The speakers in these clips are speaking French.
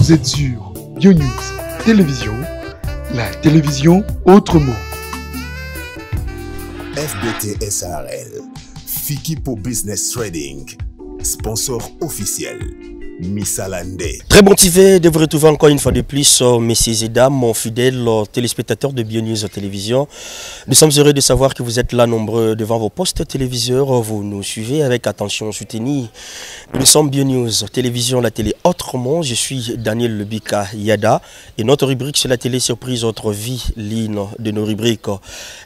Vous êtes sur BioNews Télévision, la télévision autrement. FBT SARL, Fikipo Business Trading, sponsor officiel. Missalande. Très motivé de vous retrouver encore une fois de plus, messieurs et dames, mon fidèle téléspectateur de BioNews Télévision. Nous sommes heureux de savoir que vous êtes là nombreux devant vos postes téléviseurs. Vous nous suivez avec attention soutenue. Nous sommes BioNews Télévision, la télé autrement. Je suis Daniel Lebika Yada et notre rubrique c'est la télé surprise autre vie, l'une de nos rubriques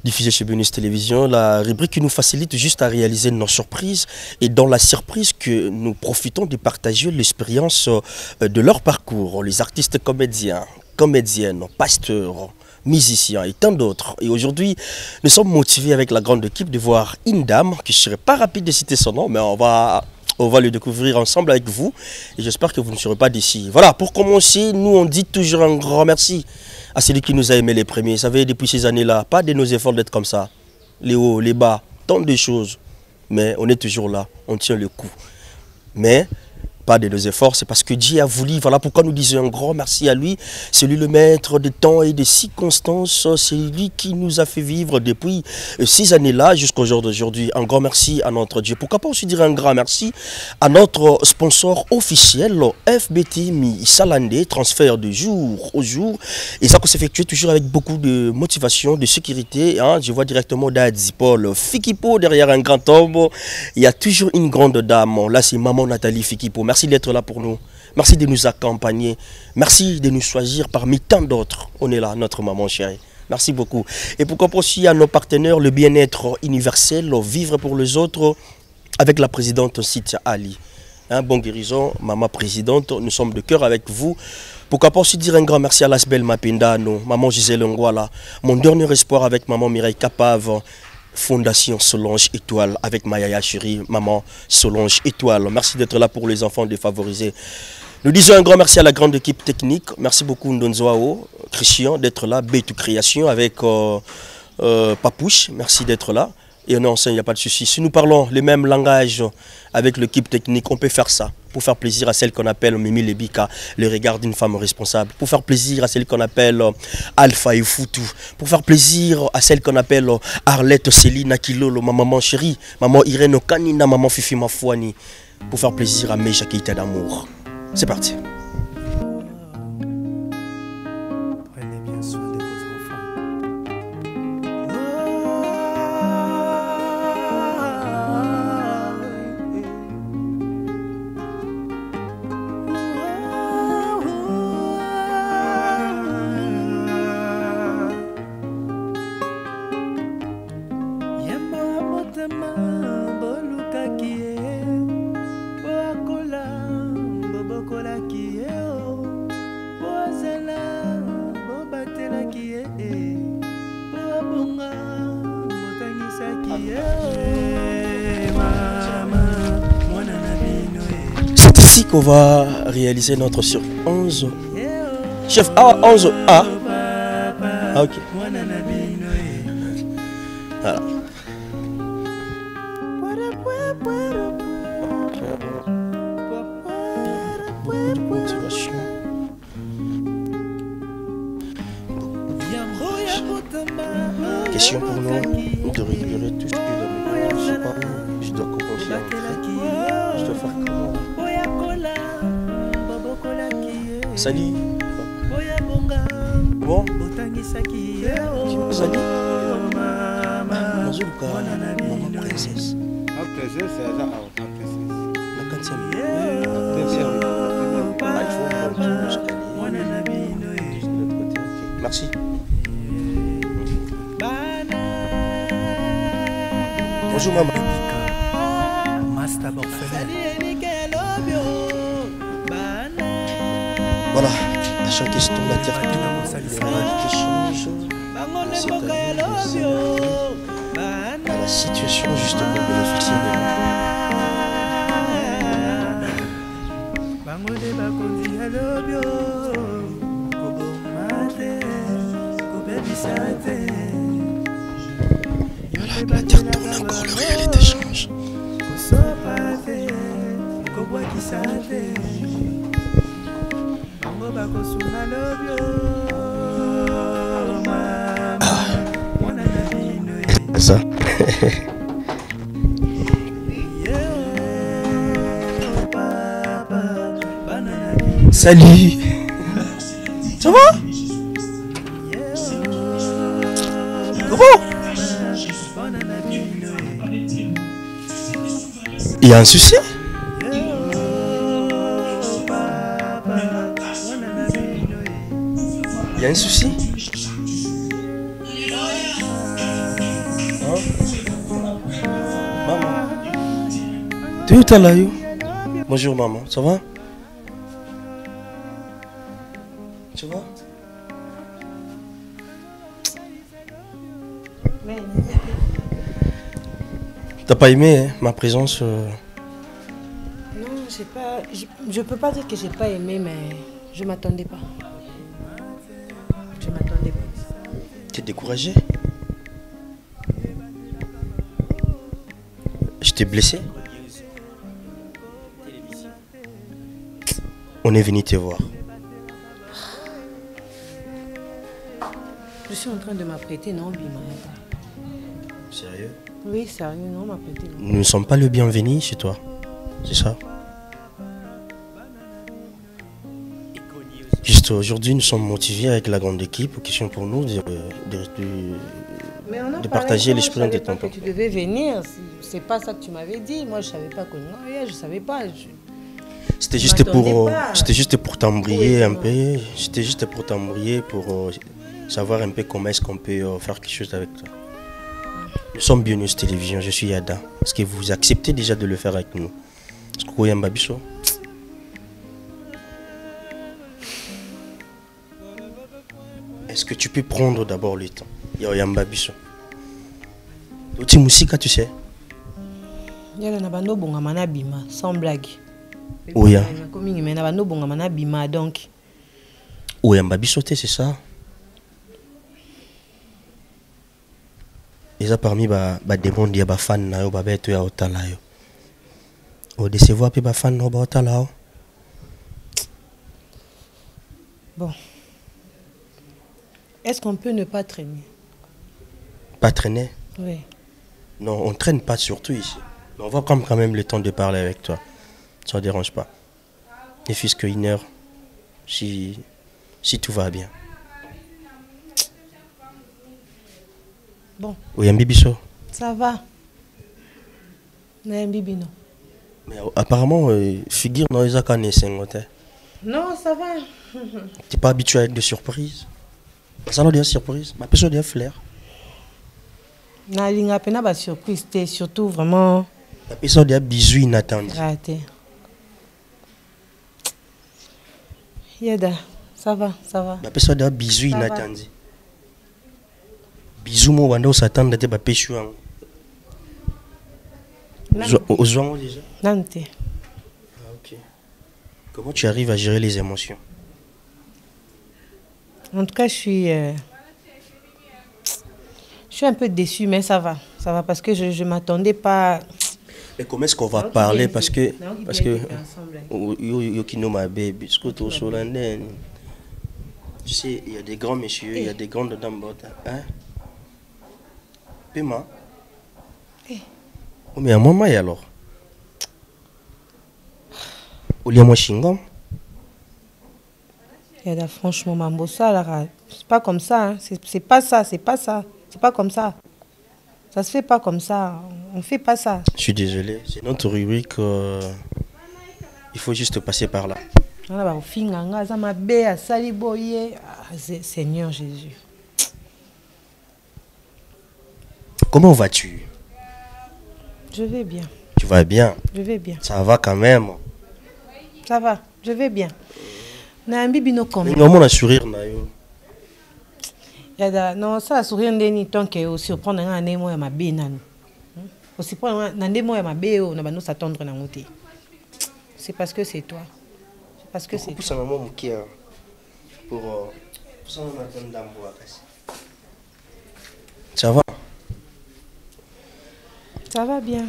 diffusées chez BioNews Télévision. La rubrique qui nous facilite juste à réaliser nos surprises et dans la surprise que nous profitons de partager l'expérience de leur parcours, les artistes comédiens, comédiennes, pasteurs, musiciens et tant d'autres. Et aujourd'hui, nous sommes motivés avec la grande équipe de voir une dame, qui ne serait pas rapide de citer son nom, mais on va le découvrir ensemble avec vous. Et j'espère que vous ne serez pas d'ici. Voilà, pour commencer, nous on dit toujours un grand merci à celui qui nous a aimés les premiers. Vous savez, depuis ces années-là, pas de nos efforts d'être comme ça. Les hauts, les bas, tant de choses. Mais on est toujours là, on tient le coup. Mais pas de nos efforts, c'est parce que Dieu a voulu. Voilà pourquoi nous disons un grand merci à lui. C'est lui le maître des temps et des circonstances. C'est lui qui nous a fait vivre depuis ces années-là jusqu'au jour d'aujourd'hui. Un grand merci à notre Dieu. Pourquoi pas aussi dire un grand merci à notre sponsor officiel, FBT Missalande, transfert de jour au jour. Et ça s'effectue toujours avec beaucoup de motivation, de sécurité. Hein. Je vois directement Dadzi Paul Fikipo derrière un grand homme. Il y a toujours une grande dame. Là, c'est maman Nathalie Fikipo. Merci d'être là pour nous. Merci de nous accompagner. Merci de nous choisir parmi tant d'autres. On est là, notre maman chérie. Merci beaucoup. Et pourquoi pas aussi à nos partenaires, le bien-être universel, vivre pour les autres, avec la présidente Sitia Ali. Hein, bon guérison, maman présidente, nous sommes de cœur avec vous. Pourquoi pas aussi dire un grand merci à Lasbel Mapinda, maman Gisèle Ngwala, mon dernier espoir avec maman Mireille Capave, Fondation Solange Étoile avec Maya Chérie, maman Solange Étoile. Merci d'être là pour les enfants défavorisés. Nous disons un grand merci à la grande équipe technique. Merci beaucoup Ndonzoao, Christian d'être là, Bétou Création avec Papouche. Merci d'être là. Et on enseigne, il n'y a pas de souci. Si nous parlons le même langage avec l'équipe technique, on peut faire ça. Pour faire plaisir à celle qu'on appelle Mimi Lebika, le regard d'une femme responsable. Pour faire plaisir à celle qu'on appelle Alpha et Foutou. Pour faire plaisir à celle qu'on appelle Arlette Céline Kilolo, ma maman chérie, maman Irène Kanina, maman Fifi Mafouani. Pour faire plaisir à Meja Keita d'amour. C'est parti. Prenez bien soin de vos enfants. C'est ici qu'on va réaliser notre sur 11. Chef A, 11 A. Ah, ok. Voilà. Question pour nous de réguler tout ce que je sais pas où je dois commencer à entrer. Je dois faire comment? Salut. Bon. Salut. Mazouka, maman princesse. La princesse, c'est ça. La quatrième. Merci. Bonjour maman. Voilà, à chaque question la terre qui change. C'est à la situation justement bénéficier Voilà, la terre tourne encore, le réalité change. Ça. Salut. Ça va? Comment? Il y a un souci? Il y a un souci? Maman. Tu es où t'as là? Bonjour maman, ça va? Tu vois? Ouais. T'as pas aimé hein, ma présence Non, j'ai pas. Je peux pas dire que j'ai pas aimé, mais je m'attendais pas. Je m'attendais pas. T'es découragé? Je t'ai blessé? On est venu te voir. Je suis en train de m'apprêter, non, Bima. Sérieux? Oui, sérieux, non, m'apprêter. Non. Nous ne sommes pas le bienvenu chez toi. C'est ça? Juste aujourd'hui, nous sommes motivés avec la grande équipe. Question pour nous Mais on a de parlé partager ensemble, l'esprit de je savais ton pas que tu devais venir. C'est pas ça que tu m'avais dit. Moi, je savais pas que non, je savais pas. C'était juste pour, pas. c'était juste pour t'embrayer Oui, un peu. C'était juste pour t'embrayer, pour savoir un peu comment est-ce qu'on peut faire quelque chose avec toi. Nous sommes Bionews Télévision, je suis Yada. Est-ce que vous acceptez déjà de le faire avec nous? Est-ce que vous avez un babiso? Est-ce que tu peux prendre d'abord le temps? Il y a un babiso. Tu musique, tu sais? Il y a un bando bongamana bima, sans blague. Oui. Mais il y a un bando bongamana bima, donc. Oui, un babiso, c'est ça? Et ça parmi les démons qui sont fans, ils sont être à Otala. Au décevoir, ils sont fans de Otala. Bon. Est-ce qu'on peut ne pas traîner? Pas traîner? Oui. Non, on ne traîne pas surtout ici. Mais on va prendre quand même le temps de parler avec toi. Ça ne dérange pas. Et puisque une heure, si tout va bien. Bon. Oui, un bibiso. Ça va. Mais un bibi, non. Mais apparemment, figure dans les accords. Non, ça va. Tu n'es pas habitué avec des surprises. Ça n'a pas de surprise. Ma personne a flair. Na linga pena ba surprise, c'était surtout vraiment La personne a bisous inattendus. raté. Yada, ça va, ça va. La personne a bisous Ça va. inattendus. Bisous, moi, on s'attend à te pêcher. Aux gens déjà. Nante. Ah, ok. Comment tu arrives à gérer les émotions? En tout cas, je suis un peu déçue, mais ça va. Ça va parce que je ne m'attendais pas. Et comment est-ce qu'on va Non, parler? qui Parce vient que. ici. Non, qui Parce vient que. ici ensemble. Yo qui know my baby. Ce que tu as. Tu sais, il y a des grands messieurs, il y a des grandes dames. Hein? Paiement. Oh, mais à moi, alors. Au lieu moi, chingom. Yada, franchement, mambo, ça, là, c'est pas comme ça. Hein. C'est pas ça, c'est pas ça. C'est pas comme ça. Ça se fait pas comme ça. On fait pas ça. Je suis désolé. C'est notre rubrique. Il faut juste passer par là. Seigneur Jésus. Comment vas-tu? Je vais bien. Tu vas bien? Je vais bien. Ça va quand même. Ça va, je vais bien. Na un bibi no comme. Comment on sourire na yo? Yada, non, ça sourire ndeni tant que au surprendre un nemo ya mabe nanu. Aussi prendre un nemo ya mabe o na bano s'attendre na ngote. C'est parce que c'est toi. C'est parce que c'est Pour ça maman qui pour ça on attend d'amboa kasi. Ça va? Ça va bien.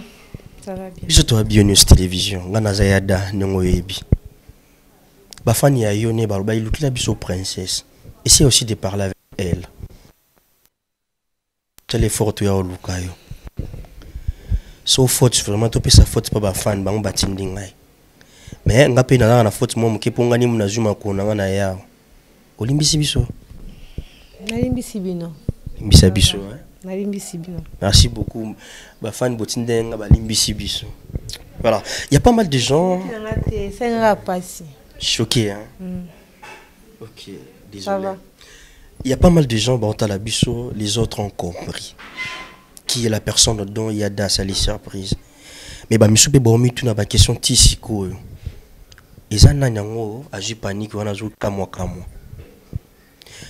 Ça va bien. Je toi Bionews Télévision, ngana zayada nongo yebi. Bafani a yone baloba il la biso princesse. Essaye aussi de parler avec elle. C'est l'effort tu as au lukayo. So faute vraiment to pesa faute pas bafan bango batindi ngai. Mais nga pe na faute mo muke ponga ni munazuma ko na na yao. Olimbisi biso. Nalimbisi bino. Limbisa biso hein. Nalimbisi bino. Merci beaucoup. Bafan botindenga balimbisi biso. Voilà, il y a pas mal de gens choqués hein. OK, désolé. Il y a pas mal de gens à la biso, les autres ont compris qui est la personne dont il y a dans sa surprise. Mais ba misube bomi tu na ba question tisiko. Ezana nyango agi panique wana zo kamwa.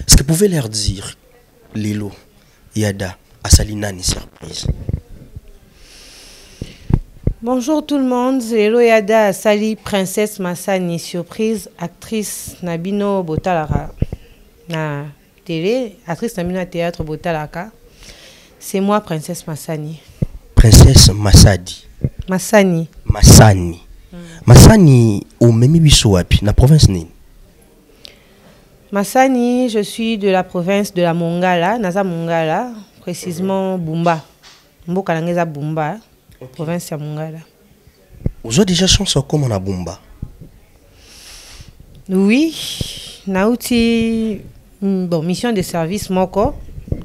Est-ce que vous pouvez leur dire Lilo Yada Asalina ni surprise? Bonjour tout le monde, Lilo Yada Asali Princesse Massani surprise actrice Nabino Botalara na télé, actrice Nabino théâtre Botalaka. C'est moi Princesse Massani. Princesse Massadi. Massani. Massani. Massani au memi biso wapi na province nini? Massani, je suis de la province de la Mongala, Naza Mongala, précisément Bumba. Mboka nangeza Bumba, province ya Mongala. Vous avez déjà chanté comment na Bumba? Oui, nauti bon mission de service moko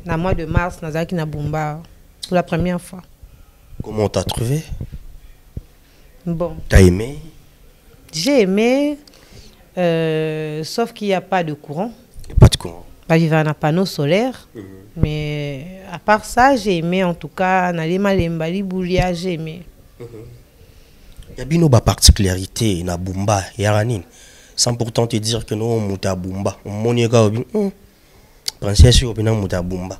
na mois de mars nazaki na Bumba pour la première fois. Comment t'as trouvé? Bon. T'as aimé? J'ai aimé, sauf qu'il n'y a pas de courant. Il n'y a pas de courant. Bah, il y a un panneau solaire. Mais à part ça, j'ai aimé en tout cas. J'ai aimé. Il y a bien une particularité na Bumba et Aranine. Sans pourtant te dire que nous on monte à Bumba. On monte à Princesse au Bumba.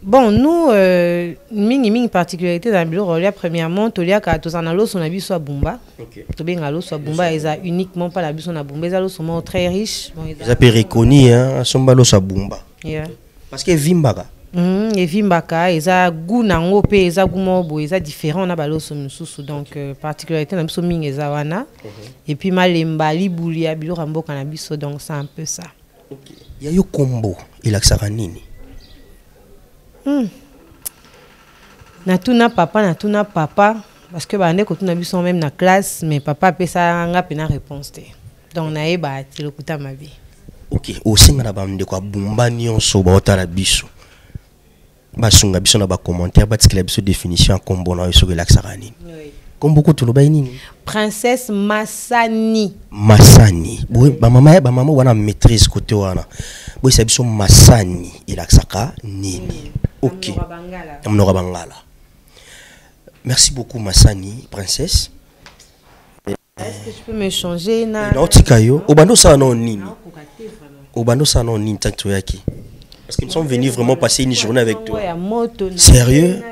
Bon, nous, une particularité dans le bureau, premièrement, tu as que tous en allo son habit soit Bumba. Tu bien allo soit Bumba, ils a uniquement pas l'habit son Bumba, ils sont très riches. Ils ont reconnu hein, son balo soit Bumba. Parce que Vimbaka. Et Vimbaka, ils a goût nango pe, ils a goût mobo, ils a différent na balo son sous donc particularité na biso ming ezawana. Et puis malemba libulia bilo rambo cannabis donc c'est un peu ça. Il y a eu combo, il a que ça ranini. Natuna papa parce que bande ko tuna biso même na classe mais papa pesa nga pena réponse té donc na eba ti lokuta mabi. OK, au singa na bande ko Bumba nyonso ba otala biso ba sunga biso na ba commentaire ba tikela biso définition combo na yo relax ranini. Comme beaucoup tout le baini Princesse Massani. Massani. Boy ba mama wana maîtrise côté wana. Boy sa biso Massani il a saka nini. OK. Amnora Bangala. Merci beaucoup Massani, princesse. Est-ce que tu peux me changer na Nautikayo, obando sa non nini. Obando sa non nini tanto yaki. Parce qu'ils sont venus vraiment passer une journée avec toi. Sérieux?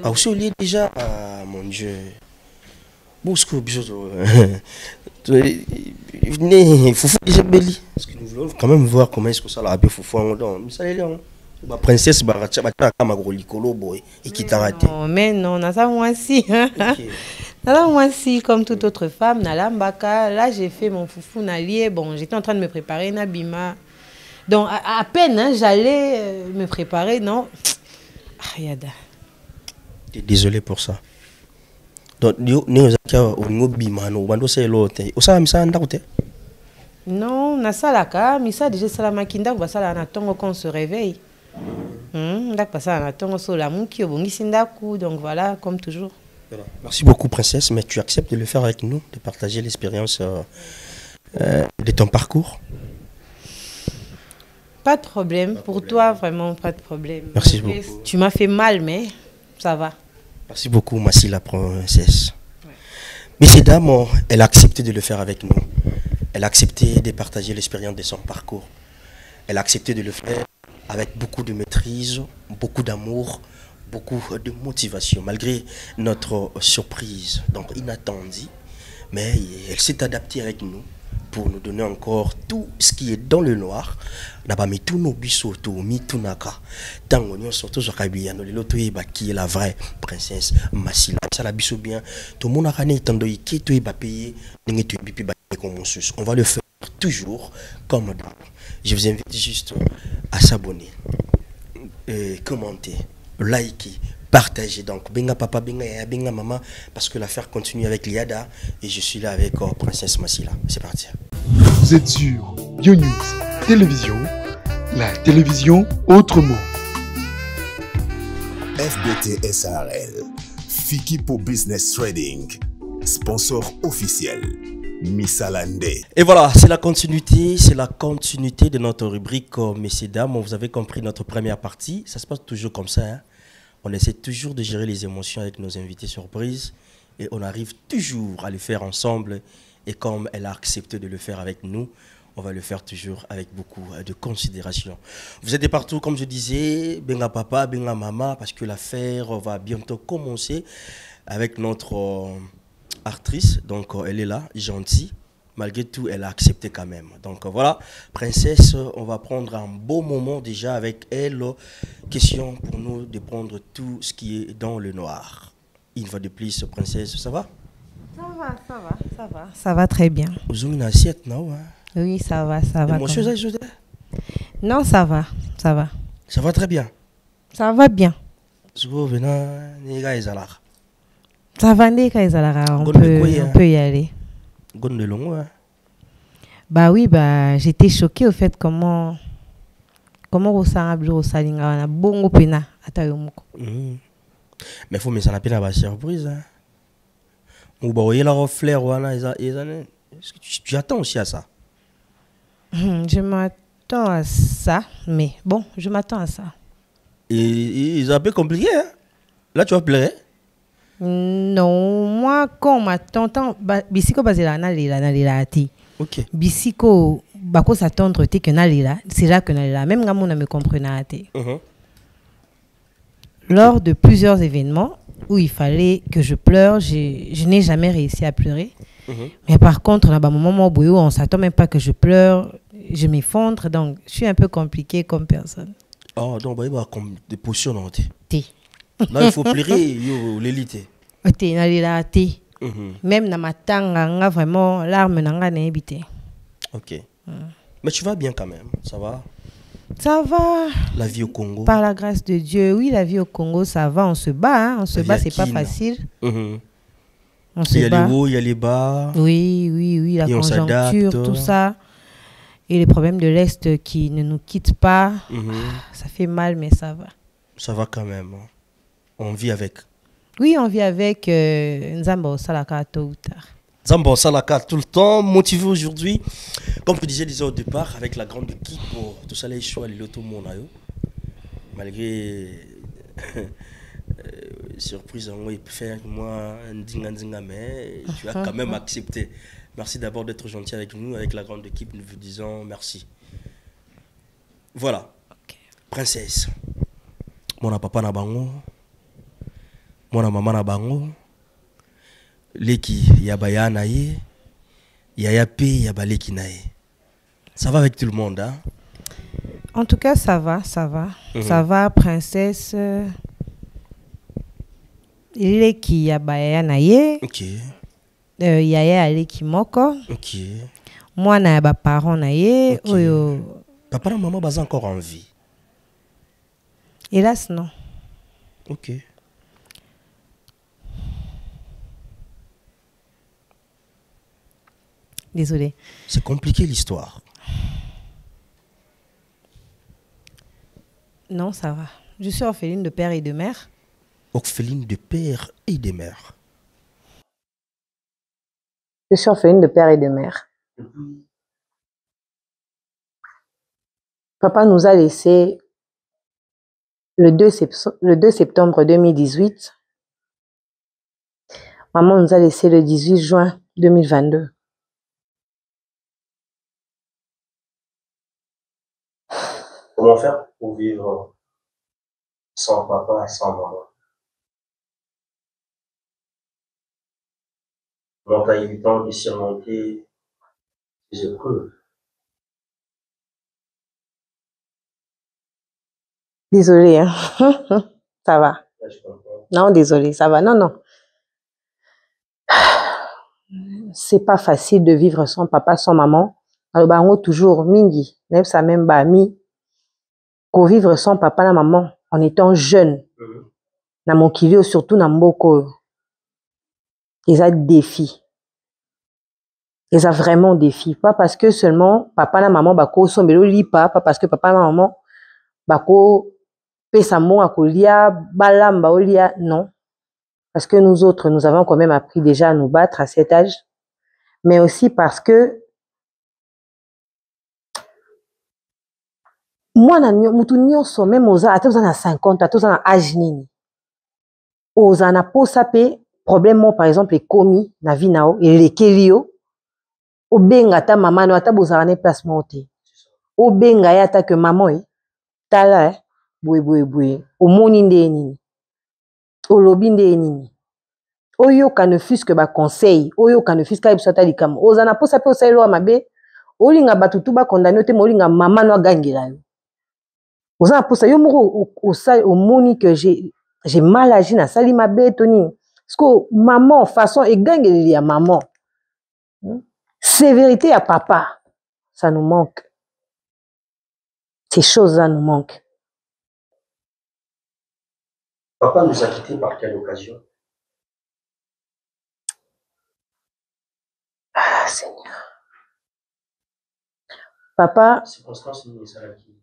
Ah aussi on est déjà mon Dieu. Bosco biso. Venez, faut déjà belli. Parce que nous voulons quand même voir comment est-ce que ça l'a bien foufou en dedans. Mais ça les là. Ma princesse baracha bata kama golikolo boy et qui t'a raté. Mais non, na ça moi si. Na moi si comme toute autre femme na lambaka, là j'ai fait mon foufou na lié. Bon, j'étais en train de me préparer na bima. Donc à peine hein, j'allais me préparer, non. Yada. Désolé pour ça. Donc nous avons bima no bando c'est l'autre. Osa misa ndakote. Non, na salaka, misa déjà salama kinda ba sala na tongo quand on se réveille. Donc voilà, comme toujours. Voilà. Merci beaucoup, princesse, mais tu acceptes de le faire avec nous, de partager l'expérience de ton parcours? Pas de problème. Pour toi, vraiment, pas de problème. Merci beaucoup. Tu m'as fait mal, mais ça va. Merci beaucoup, Massi la princesse. Ouais. Messieurs, dames, elle a accepté de le faire avec nous. Elle a accepté de partager l'expérience de son parcours. Elle a accepté de le faire avec beaucoup de maîtrise, beaucoup d'amour, beaucoup de motivation, malgré notre surprise, donc inattendue. Mais elle s'est adaptée avec nous pour nous donner encore tout ce qui est dans le noir. D'abord, mais tout nos bisous, tout, mi tout naka. Tango, nous surtout sur Kabia, nous l'autre qui est la vraie princesse Massila. Ça la bisou bien. Tout le monde a gagné tant de qui tu es payé, n'est tu bipi comme mon sus. On va le faire toujours comme d'hab. Je vous invite juste à s'abonner, commenter, liker, partager. Donc, benga papa, benga yaya, benga maman, parce que l'affaire continue avec Liada et je suis là avec princesse Massila. C'est parti. Vous êtes sur BioNews Télévision, la télévision autrement. FBT SARL, Fiki pour Business Trading, sponsor officiel, Missalande. Et voilà, c'est la continuité de notre rubrique, messieurs, dames. Vous avez compris notre première partie, ça se passe toujours comme ça. Hein? On essaie toujours de gérer les émotions avec nos invités surprises et on arrive toujours à le faire ensemble. Et comme elle a accepté de le faire avec nous, on va le faire toujours avec beaucoup de considération. Vous êtes de partout, comme je disais, benga papa, benga maman, parce que l'affaire va bientôt commencer avec notre actrice. Donc elle est là, gentille. Malgré tout, elle a accepté quand même. Donc voilà, princesse, on va prendre un beau moment déjà avec elle. Question pour nous de prendre tout ce qui est dans le noir. Une fois de plus, princesse, ça va? Ça va très bien. Vous avez une assiette, non? Oui, ça va. Monsieur, Non, ça va. Ça va très bien. Ça va bien. Ça va, on peut y aller. Bah oui, j'étais choquée au fait comment Rosalinga bongo pena atayomoko. Mais faut me ça n'a pas surprise. Hein. Ou bah oui la fleur est-ce que tu attends aussi à ça? Je m'attends à ça, mais bon, je m'attends à ça. Et c'est un peu compliqué, hein? Là, tu vas pleurer? Non, moi, quand on m'attend, bisiko bazela na lila ati. Ok. Bisiko bako s'attendre te que na lila, c'est là que na lila. Même gamon ne me comprenait ati. Lors de plusieurs événements où il fallait que je pleure, je n'ai jamais réussi à pleurer. Mais par contre, là, moment où on s'attend même pas que je pleure, je m'effondre, donc je suis un peu compliquée comme personne. Oh, donc il y a comme des potions dans le thé. Là, il faut pleurer, l'élite. Même dans ma tanga, vraiment, l'arme n'a pas évité. Ok. Mais tu vas bien quand même, ça va? Ça va. La vie au Congo? Par la grâce de Dieu, oui, la vie au Congo, ça va. On se bat, hein. On se bat, c'est pas facile. On se bat. Il y a les hauts, il y a les bas. Oui, la conjoncture, tout ça. Et les problèmes de l'Est qui ne nous quittent pas. Ça fait mal, mais ça va. Ça va quand même. On vit avec. Oui, on vit avec Nzambo Salaka tôt ou tard. Nzambo Salaka tout le temps, motivé aujourd'hui. Comme je disais au départ, avec la grande équipe, tout ça, les choix, les lotos, malgré surprise, il peut faire moi un mais tu as quand même accepté. Merci d'abord d'être gentil avec nous, avec la grande équipe, nous vous disons merci. Voilà. Okay. Princesse. Mon papa na bango. Mon maman na bango. Leki yabaya na ye. Yaya pe yabaleki na ye. Ça va avec tout le monde, hein? En tout cas, ça va. Ça va, princesse. Leki yabaya na ye. Ok. Yaya aleki moko. Ok. Moi na ba parents na ye. Okay. Oyo. Papa et maman sont encore en vie? Hélas, non. Ok. Désolée. C'est compliqué l'histoire. Non, ça va. Je suis orpheline de père et de mère. Orpheline de père et de mère. Je suis orpheline de père et de mère. Papa nous a laissé le 2 septembre 2018. Maman nous a laissé le 18 juin 2022. Comment faire pour vivre sans papa et sans maman? Comment t'as eu le temps de surmonter Des épreuves. Désolée, hein. Ça va. Là, je comprends. Non, désolée, ça va. Non, non. C'est pas facile de vivre sans papa, sans maman. Alors, bah, on toujours, mingi, même ça même, bah, mi, qu'on vivre sans papa, la maman, en étant jeune. Na mon kilio, surtout na mboko. Ils ont défi. Ils ont vraiment défi. Pas parce que seulement papa la maman bako sombelo li pas parce que papa la maman bako pesa mo akolia balamba olia non. Parce que nous autres nous avons quand même appris déjà à nous battre à cet âge, mais aussi parce que moi na mutu nyonso même oza ata oza na 50 ata oza na âge nini. Oza na posa pe problème mo par exemple ekomi na vie nao elekeli yo obenga ta maman no ata bozala ne place monte obenga ya ta que maman tala boye omoni nde nini olobi nde nini oyoka ne fût que ba conseil oyoka ne fût ka biso ta likamo oza na posa pe oselo mabe olinga batutu ba condamner te molinga maman no gangela yo oza na posa yo moko omoni que j'ai mal agi na sali mabe toni parce que maman façon egangeli ya maman sévérité à papa ça nous manque. Ces choses-là nous manquent. Papa nous a quittés par quelle occasion? Ah, Seigneur. Papa... Circonstance ni Salaki.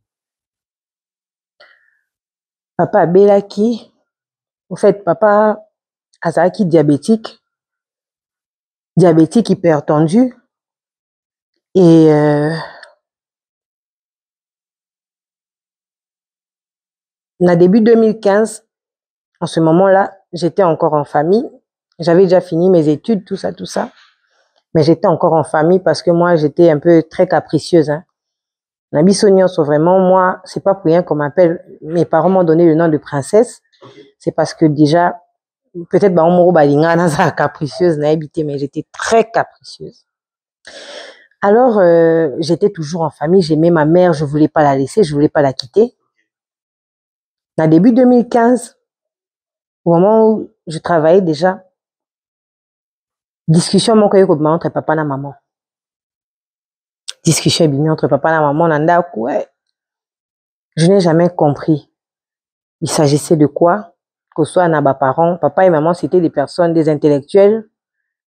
Papa a Belaki. En fait, papa a diabétique. Diabétique hypertendu. Et... en début 2015, en ce moment-là, j'étais encore en famille. J'avais déjà fini mes études, tout ça. Mais j'étais encore en famille parce que moi, j'étais un peu très capricieuse. Hein. Vraiment, moi, c'est pas pour rien qu'on m'appelle. Mes parents m'ont donné le nom de princesse. C'est parce que déjà, peut-être, capricieuse, mais j'étais très capricieuse. Alors, j'étais toujours en famille. J'aimais ma mère, je voulais pas la laisser, je voulais pas la quitter. En début 2015, au moment où je travaillais déjà, discussion entre papa et maman. Discussion entre papa et maman, ouais. Je n'ai jamais compris. Il s'agissait de quoi? Que ce soit nos parents, papa et maman, c'était des personnes, des intellectuels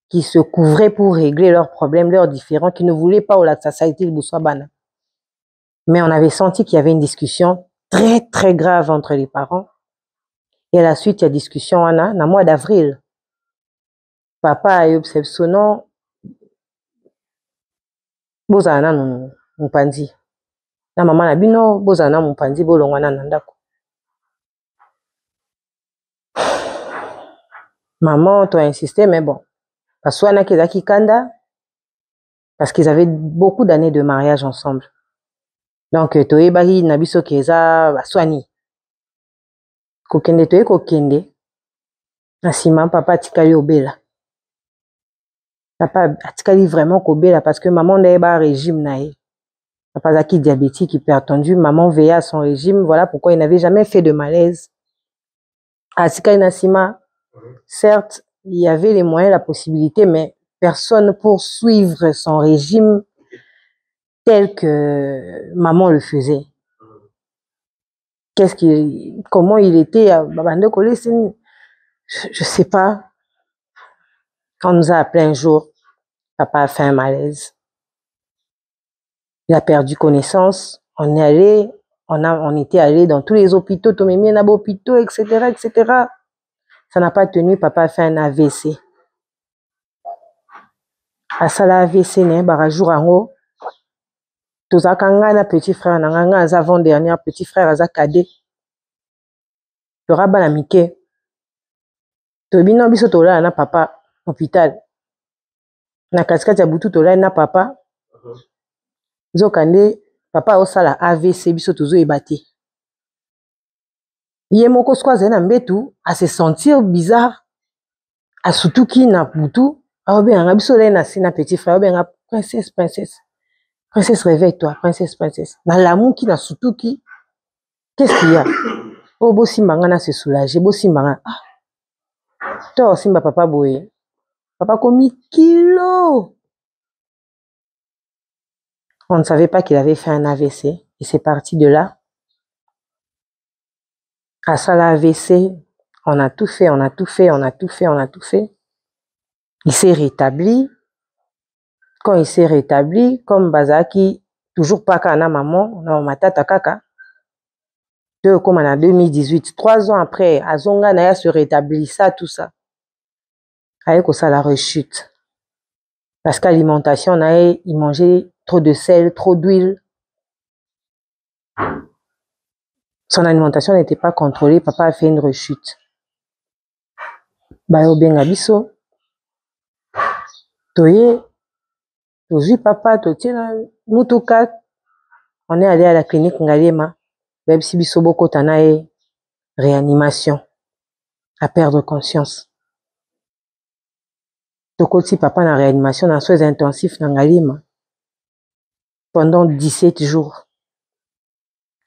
qui se couvraient pour régler leurs problèmes, leurs différends, qui ne voulaient pas au la société de Boussouabana. Mais on avait senti qu'il y avait une discussion très, très grave entre les parents. Et à la suite, il y a discussion dans le mois d'avril. Papa a eu son nom. Bozana non mupandi. Na maman na bino bozana mupandi bolongwana na ndako. Maman toi insisté mais bon. Parce qu'on a kezaki kanda parce qu'ils avaient beaucoup d'années de mariage ensemble. Donc toyebaki na biso keza baswani. Kokende toye kokende. Asima papa tikali obela. Papa atikali vraiment kobela parce que maman n'avait pas régime nae. Papa zaki diabétique hypertendu, maman veillait à son régime, voilà pourquoi il n'avait jamais fait de malaise. Atikali nasima, certes, il y avait les moyens, la possibilité, mais personne pour suivre son régime tel que maman le faisait. Comment il était, je sais pas. Quand on nous a appelé un jour, papa a fait un malaise. Il a perdu connaissance. On est allé, on était allé dans tous les hôpitaux, etc. Ça n'a pas tenu, papa a fait un AVC. À ça, l'AVC, jour en haut. Tous les petit frère, les avant-dernier petit frère, les cadet. Le rabat a miqué. Tobino biso tola na papa hôpital. Na kaskati ya butu tola na papa. Zokande papa osala AVC biso tozo ebate. Ye moko skwaze na mbetu à se sentir bizarre. A sutuki na butu. A obenga biso la na sina petit frère obenga princesse. Princesse, réveille-toi, princesse, princesse. Dans l'amour qui n'a surtout qui. Qu'est-ce qu'il y a? Oh, beau Simbangana se soulager, beau Simbangana. Ah, toi, Simba, papa boye. Papa commis kilo. On ne savait pas qu'il avait fait un AVC. Et c'est parti de là. À ça, l'AVC, on a tout fait, on a tout fait, on a tout fait, on a tout fait. Il s'est rétabli. Quand il s'est rétabli, comme Bazaki, toujours pas kana maman, non, ma tata kaka. Comme en 2018, 3 ans après, Azonga Naya se rétablit, ça, tout ça. Avec ça, la rechute. Parce qu'alimentation, il mangeait trop de sel, trop d'huile. Son alimentation n'était pas contrôlée. Papa a fait une rechute. Bayo benga biso. Toye. Tozu papa, totina. Mutuka. On est allé à la clinique Ngaliema. Bebsi biso boko tanae. Réanimation. À perdre conscience. Tokoti papa na réanimation dans soins intensifs dans Ngaliema. Pendant 17 jours.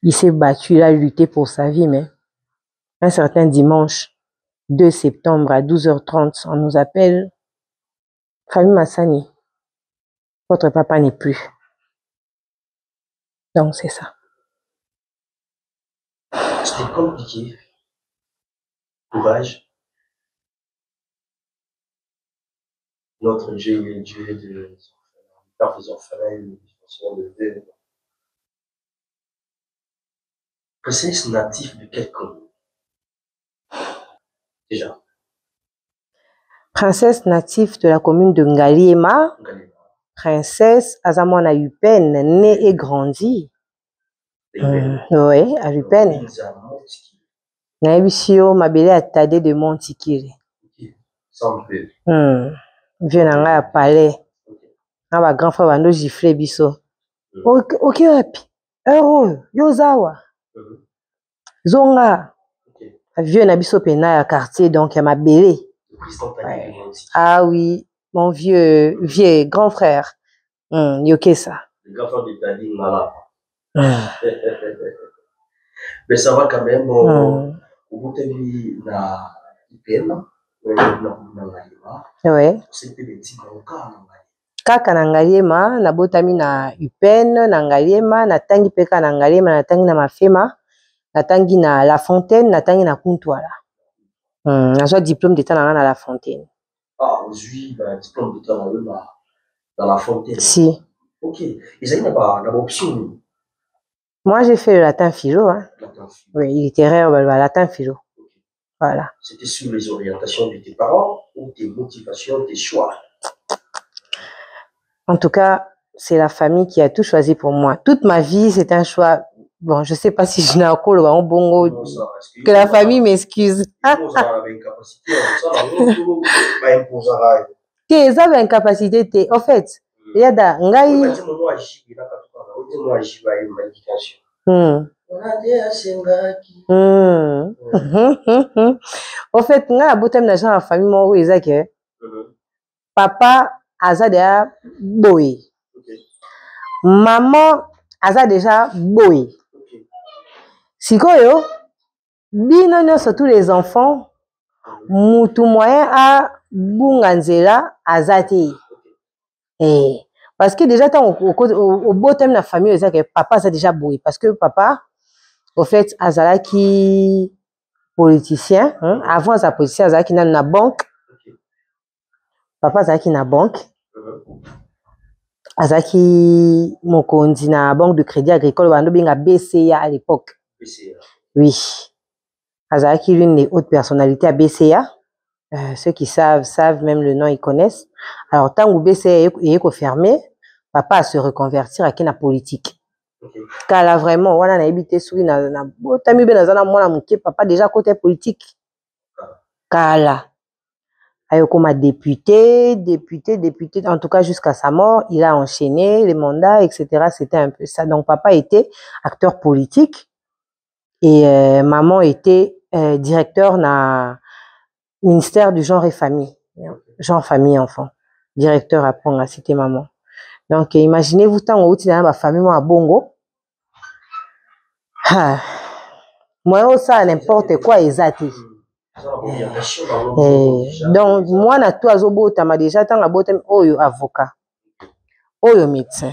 Il s'est battu, il a lutté pour sa vie, mais un certain dimanche, 2 septembre à 12h30, on nous appelle Famille Massani. Votre papa n'est plus. Donc c'est ça. C'était compliqué. Courage. Notre Dieu est le Dieu de par des orphelins, le défenseur de Dieu. Princesse natif de quelle commune? Déjà. Princesse native de la commune de Ngaliema. Princesse Azamwana Yupen, née et grandie. Oui, à Yupen. Naibisio Mabele a Tadé de Montikiri. Vieux nanga à palais. Un grand frère Wando giflé biso. Ok, happy. Heureux. Yozawa. Zonga. Vieux nabiso pena à quartier, donc à Mabele. Ouais. Ah oui, mon vieux grand frère. Yoke ça. Le grand frère de Tadi Mala. Mais ça va quand même. Au bout de vie, na IPM. Ouais. C'était des petits Kaka na Ngaliema, na botami na UPEN, na Ngaliema, na tangi peka na Ngaliema, na tangi na Mafema, na tangi na La Fontaine, na tangi na Kuntwala. Na soit diplôme d'état na La Fontaine. Ah, aujourd'hui, diplôme d'état dans La Fontaine. Si. Ok. Ils n'ont pas d'option. Moi, j'ai fait le latin philo. Hein. Latin philo. Oui, littéraire, le latin philo. Okay. Voilà. C'était sur les orientations de tes parents ou tes motivations, tes choix? En tout cas, c'est la famille qui a tout choisi pour moi. Toute ma vie, c'est un choix. Bon, je ne sais pas si je n'ai un col ou un bongo. Que la famille m'excuse. Ils avaient une capacité. En fait, il y a des en fait, on a beau thème d'argent la famille, moi, oui, c'est papa a déjà boy. Maman a déjà boy. Si quoi, bino surtout les enfants, mutu moyen a bunganzela azati. Eh, parce que déjà au beau thème de la famille, c'est que papa a déjà boy. Parce que papa, au fait, azala qui politicien, hein, avant sa politicien, azala qui n'a na banque. Papa azala qui na banque. Azaki mokondi na banque de crédit agricole wando binga BCA à l'époque. BCA. Oui. Azaki l'une des hautes personnalités à BCA. Ceux qui savent même le nom, ils connaissent. Alors tant que BCA est fermé, papa a se reconvertir à la politique. Okay. Car là vraiment, voilà, on a habité sous na botami ben na mwana muke papa déjà côté politique. Car là comme député, en tout cas jusqu'à sa mort, il a enchaîné les mandats, etc. C'était un peu ça. Donc papa était acteur politique et maman était directeur dans le ministère du genre et famille. Genre, famille, enfant. Directeur à Ponga, c'était maman. Donc, imaginez-vous, tant où tu as ma famille, moi, à Bongo. Ah. Moi, ça, n'importe quoi, exact. Donc, moi, na tout azobo, tu m'as déjà tant à botem, oyo avocat, oyo médecin,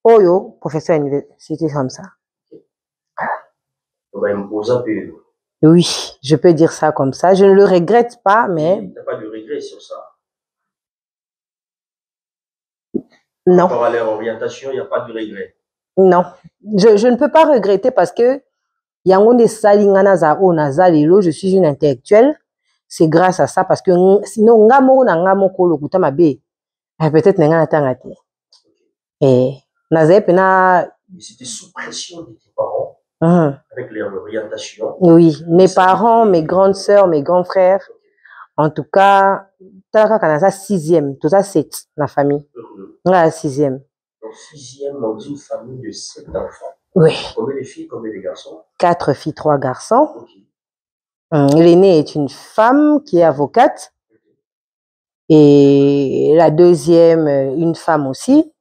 oyo professeur à l'université comme ça. Oui, je peux dire ça comme ça. Je ne le regrette pas, mais. Il n'y a pas de regret sur ça. Non. Par rapport à leur orientation, il n'y a pas de regret. Non. Je ne peux pas regretter parce que je suis une intellectuelle. C'est grâce à ça parce que sinon, peut-être et c'était sous pression de tes parents, avec leur orientation. Oui, mes parents, mes grandes sœurs, mes grands frères. En tout cas, tu as 6e, tout ça 7, la famille. La 6e. Donc 6e dans une famille de 7 enfants. Oui. Combien de filles, combien de garçons? 4 filles, 3 garçons. Okay. L'aînée est une femme qui est avocate. Et la 2e, une femme aussi.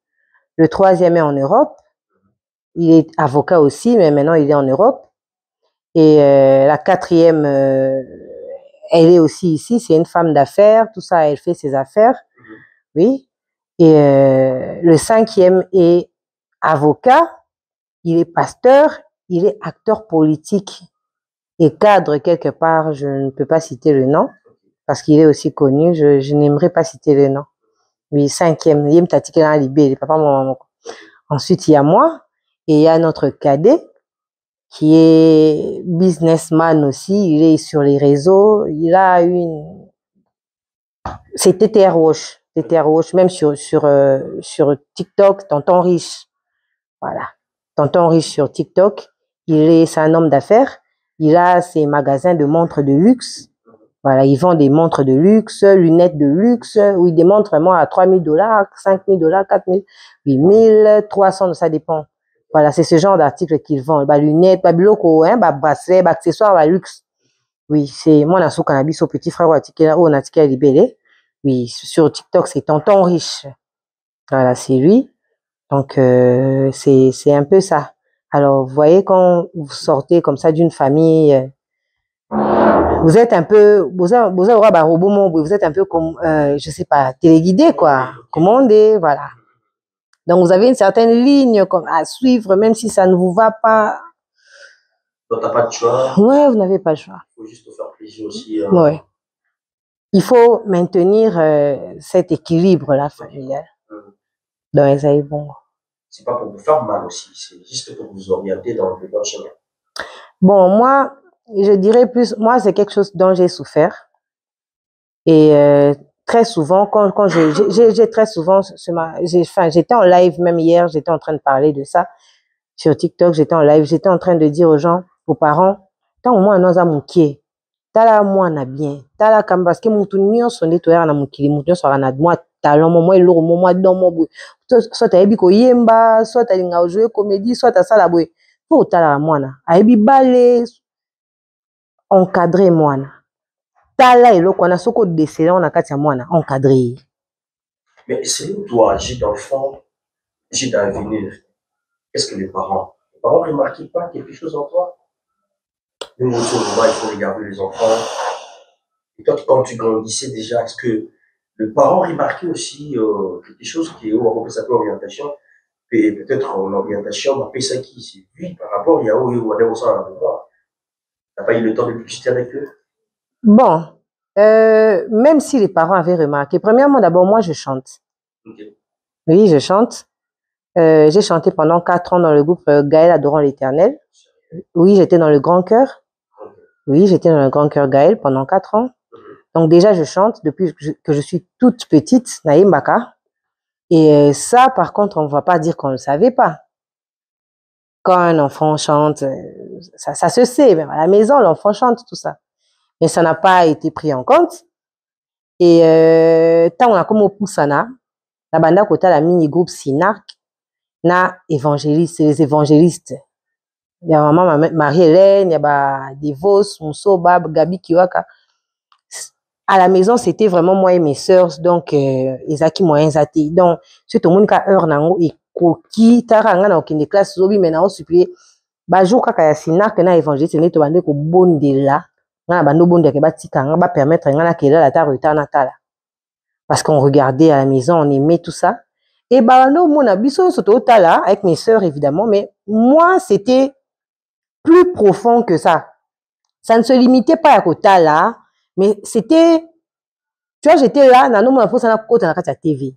Le 3e est en Europe. Il est avocat aussi, mais maintenant il est en Europe. Et la 4e, elle est aussi ici. C'est une femme d'affaires. Tout ça, elle fait ses affaires. Oui. Et le 5e est avocat. Il est pasteur. Il est acteur politique et cadre quelque part. Je ne peux pas citer le nom parce qu'il est aussi connu. Je n'aimerais pas citer le nom. Oui, 5e. Ensuite, il y a moi et il y a notre cadet qui est businessman aussi. Il est sur les réseaux. Il a une... C'est TTR Wash. TTR Wash, même sur TikTok, Tonton Riche. Voilà. Tonton Riche sur TikTok. C'est un homme d'affaires. Il a ses magasins de montres de luxe. Voilà, il vend des montres de luxe, lunettes de luxe, où il des montres vraiment à $3 000, $5 000, $4 000, 8 000, 300, ça dépend. Voilà, c'est ce genre d'articles qu'il vend. Bah, lunettes, bah, biloko, hein, bah, bracelet, bah, accessoires, bah, luxe. Oui, c'est, moi, dans ce cannabis, au petit frère, on a tiqué libellé. Oui, sur TikTok, c'est Tonton Riche. Voilà, c'est lui. Donc, c'est un peu ça. Alors, vous voyez, quand vous sortez comme ça d'une famille, vous êtes un peu, vous êtes un peu comme, je sais pas, téléguidé, quoi. Commandé, voilà. Donc, vous avez une certaine ligne à suivre, même si ça ne vous va pas. Donc, t'as pas de choix. Ouais, vous n'avez pas le choix. Il faut juste te faire plaisir aussi. Ouais. Il faut maintenir cet équilibre-là, familial. Donc, ça est bon. C'est pas pour vous faire mal aussi, c'est juste pour vous orienter dans le bon chemin. Bon, moi, je dirais plus, moi, c'est quelque chose dont j'ai souffert. Et très souvent, quand j'ai très souvent, j'étais en live, même hier, j'étais en train de parler de ça. Sur TikTok, j'étais en live, j'étais en train de dire aux gens, aux parents, tant au moins, nous avons qui tala moi na bien, tala kam parce que mutu nyonso nde toyaka na mokili, mutu nyonso aka na mwa talent, mwa eloko, mwa don, mwa boye. Soit ayebi koyemba, soit alinga jouer comédie, soit asala boye. Po tala mwana, ayebi bale, encadrer mwana. Tala eloko wana soko décédé on a kati ya mwana, encadrer. Mais c'est où toi, j'ai d'enfant, j'ai d'avenir. Qu'est-ce que les parents ne remarquent pas quelque chose en toi? Nous, il faut regarder les enfants. Et toi, quand tu grandissais déjà, est-ce que le parent remarquait aussi quelque chose qui est on peut s'appeler orientation, et peut-être en orientation, on appelle ça qui c'est lui par rapport, il y a où on est au sein de toi. T'as pas eu le temps de discuter avec eux? Bon, même si les parents avaient remarqué, premièrement, d'abord, moi, je chante. Okay. Oui, je chante. J'ai chanté pendant 4 ans dans le groupe Gaël Adorant l'Éternel. Oui, j'étais dans le grand chœur. Oui, j'étais dans le grand chœur Gaël pendant 4 ans. Donc déjà, je chante depuis que je suis toute petite, Naïm Baka. Et ça, par contre, on ne va pas dire qu'on ne le savait pas. Quand un enfant chante, ça se sait. Même à la maison, l'enfant chante, tout ça. Mais ça n'a pas été pris en compte. Et tant on a comme au Poussana, la banda kota la mini-groupe Sinark, na évangéliste, les évangélistes. Il y a maman Marie-Hélène, il y a Devos, Mousso, Bab, Gabi Kiwaka. à la maison, c'était vraiment moi et mes sœurs, donc ils ont qui moyens athées. Donc, c'est tout le monde qui a heure nango et qui tara nga na okinde classe zobi mais na o supplier ba jour kaka ya sina que na évangile c'est neto bande ko bondela nga bando bonde ke batika nga ba permettre nga na kela la ta retard na tala parce qu'on regardait à la maison, on aimait tout ça et bah no mona biso soto tala avec mes sœurs évidemment mais moi c'était plus profond que ça. Ça ne se limitait pas à côté là, mais c'était, tu vois, j'étais là, dans mon enfance, on a côté dans la TV.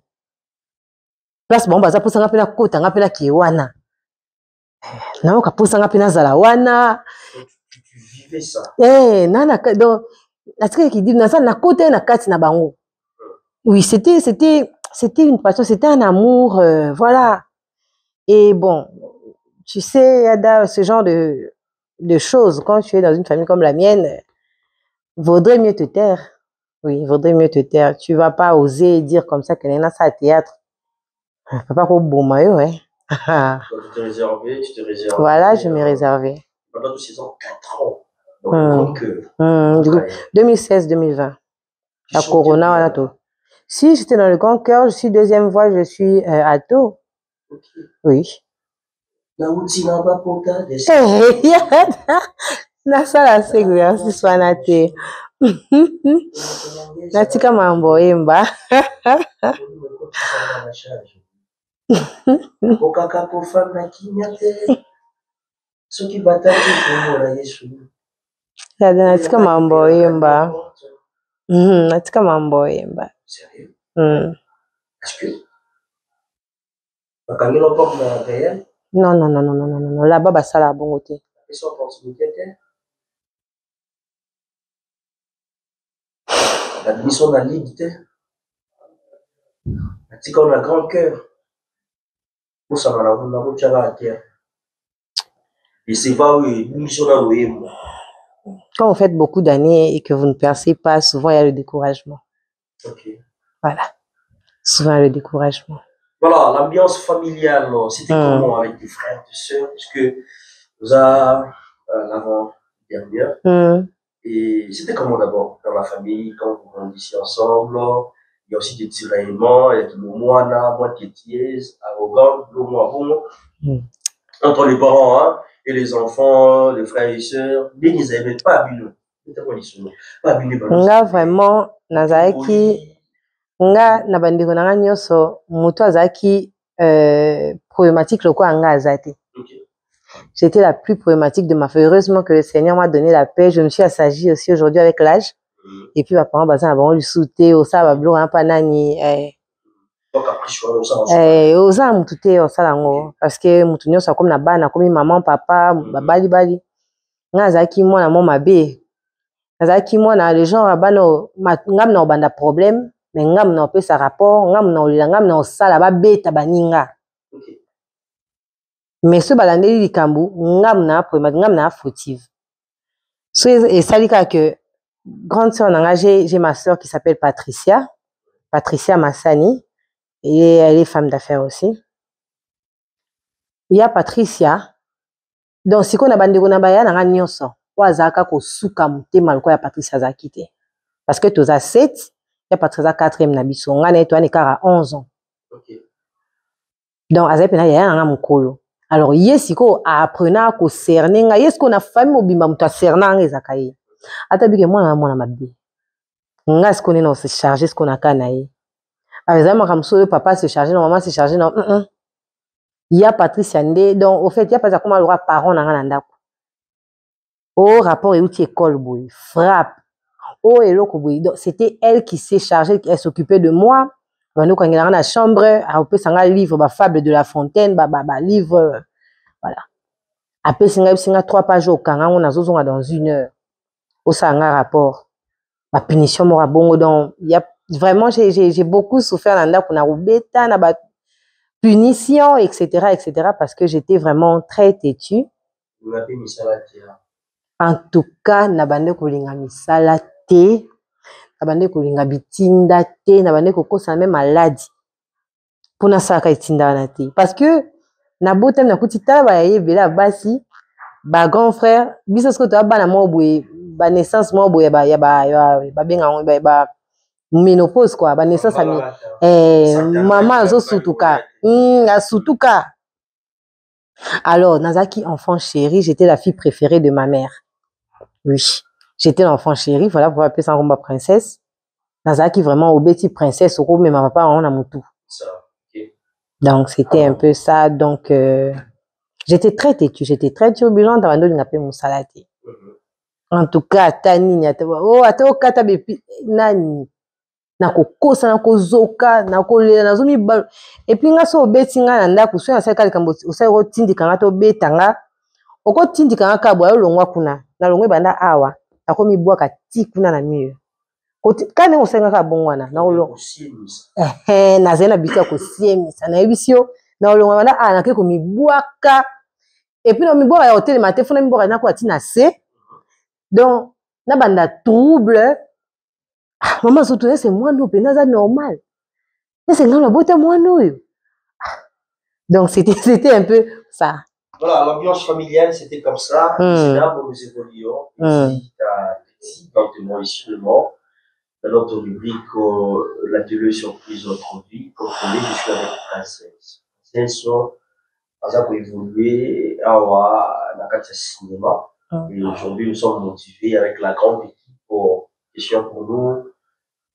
Place bon, baza pour ça, on a pena côté, on a pena kiwana. Non, on a pour ça, on a pena zalawana. Tu vivais ça. Eh, nana, donc, la truc qui dit, nasa na côté na kati na bango. Oui, c'était une passion, c'était un amour, voilà. Et bon, tu sais, Yada, ce genre de choses, quand tu es dans une famille comme la mienne, vaudrait mieux te taire. Oui, vaudrait mieux te taire. Tu vas pas oser dire comme ça que Nena ça à théâtre. Papa ko bouma ouais. Tu te réservais, tu te réservais. Voilà, je me réservais. Pendant tous ces ans, 4 ans. Donc, du coup, 2016-2020. La Corona, voilà tout. Si j'étais dans le grand cœur, je suis deuxième voix, je suis alto. Okay. Oui. Na sala exercice wana te. Natika mambo yemba. Okaka kofanda kinya te. Soki bataki komona Yesu. Ya natika mambo yemba. Natika mambo yemba. Sérieux? Est-ce que bakangelo pas na réel? Non. Là-bas, bah, ça la bonne côté. Ils sont opportunité. La mission de la ligue, tu on a grand cœur. Pour ça, on a la terre. Et c'est pas oui, mission dans le. Quand vous faites beaucoup d'années et que vous ne percez pas, souvent il y a le découragement. Ok. Voilà. Souvent le découragement. Voilà, l'ambiance familiale, c'était comment avec tes frères, tes sœurs? Parce que vous avez l'avant-dernière. Et c'était comment d'abord dans la famille, quand vous grandissez ensemble? Il y a aussi des tiraillements, il y a des moines, moi qui étais arrogant, entre les parents hein, et les enfants, les frères et sœurs. Bien, ils n'avaient pas abîmé. Pas abîmé. Là, vraiment, Nazaki. Nga na bandeko na nyoso moto azaki problématique le quoi anga azate. J'étais la plus problématique de ma famille. Heureusement que le Seigneur m'a donné la paix. Je me suis assagi aussi aujourd'hui avec l'âge. Et puis, mes parents, bazin, avant, lui sauter, au sa, bablo, un panani, oza mutute, au sa, lango. Parce que, mutunyo, ça comme na bana, comme maman, papa, bali. Nga azaki, moi, na mon mabé. Azaki, moi, na les gens, abano, ngam na obanda problème. Mais ngam na opé sa rapport, ngam na olila, ngam na osala ba beta baninga. Mais ce balandeli likambu, ngam na problématique, ngam na fautive. Et ça dit que grande sœur nanga, j'ai ma sœur qui s'appelle Patricia Massani, et elle est femme d'affaires aussi. Il y a Patricia. Donc si on a bandeko na baya nanga nyonso, wa zaka ko suka mutema loko ya Patricia zakite. Parce que tous à 7 il y a Patricia 4e na biso ngana eto ani kara 11 ans. OK. Donc azape na ya nga mukolo. Alors yesiko apprenant à cerner nga yesko na famille obimba muta cerner nga ezakaye. Ata bike mwana mabe. Nga ce qu'on est non se charger ce qu'on a kanaye. Par exemple comme ça papa se charger non maman se charger non. Il y a Patricia Ndé donc au fait il y a pas comment le roi parent na ndako. Au rapport et outil école boy frappe. Oh, donc c'était elle qui s'est chargée, elle s'occupait de moi. Quand on est dans la chambre, elle peut s'en livre, bah fable de La Fontaine, bah livre, voilà. Après c'est 3 pages au Kanga, on a dans 1 heure. Au sanga rapport, ma punition m'aura bon donc il y a vraiment j'ai beaucoup souffert dans la pour na rubeta na ba punition etc parce que j'étais vraiment très têtue. En tout cas na bande ko linga misala te na bande ko linga bitinda te na bande ko kosa même maladie pona saka itinda na te parce que na botem na kutita ba yebela basi ba grand frère biso sko to bana mo boye ba naissance mo boye ba benga ba ménopause quoi ba naissance maman azo sutuka asutuka. Alors Nazaki enfant chéri, j'étais la fille préférée de ma mère. Oui, j'étais l'enfant chéri, voilà pourquoi appeler ça Rumba princesse. Nazaki vraiment au petit princesse au mais ma papa on a mon tout. Donc c'était un peu ça. Donc j'étais très têtue, j'étais très turbulente avant de n'appeler mon salati. En tout cas, Tani oh ato kata bepi nani nako kosa nako zoka nako lela nazomi bal et puis nga so beti nga na ndako so na saka likambo osai ko tindika nga to betanga oko tindika nga kabwa yo longwa kuna na longwe banda awa akomi bwaka ti kuna na mur kana osai nga ka bongwana na lo na zena biso ko siemisa na ebisio na longwa banda na ke ko mi bwaka et puis no mi bwaka ya hotel matin fona mi bwaka na ko atina se donc na banda trouble. Maman surtout c'est moi nous c'est normal. C'est non la beauté moi nous. Donc c'était un peu ça. Voilà, l'ambiance familiale c'était comme ça. C'est là où nous évoluons. Ici petit dans témoignement dans notre rubrique la télé surprise notre vie. Comme vous voyez, je suis avec princesse. Princesse ça pour évoluer à la cinéma. Et aujourd'hui nous sommes motivés avec la grande équipe pour nous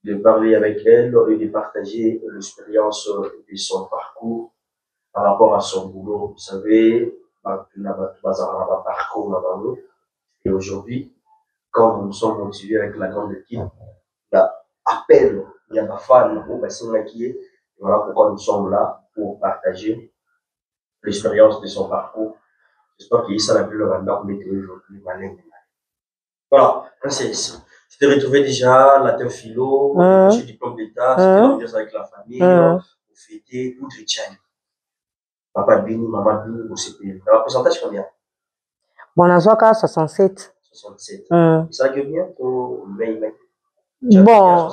de parler avec elle et de partager l'expérience de son parcours par rapport à son boulot. Vous savez, parcours et aujourd'hui, quand nous sommes motivés avec la grande équipe, appel, il y a ma femme, voilà pourquoi nous sommes là pour partager l'expérience de son parcours. J'espère qu'il y a ça la plus grande météo aujourd'hui. Voilà, princesse. Tu t'es retrouvé déjà la thème philo, le diplôme d'état, tu t'es ambiance avec la famille, vous fêtez, tout chrétien. Papa Bini, maman Bini, vous savez. Le pourcentage combien? Bon, on a 67. 67. Ça que bien pour mais bon,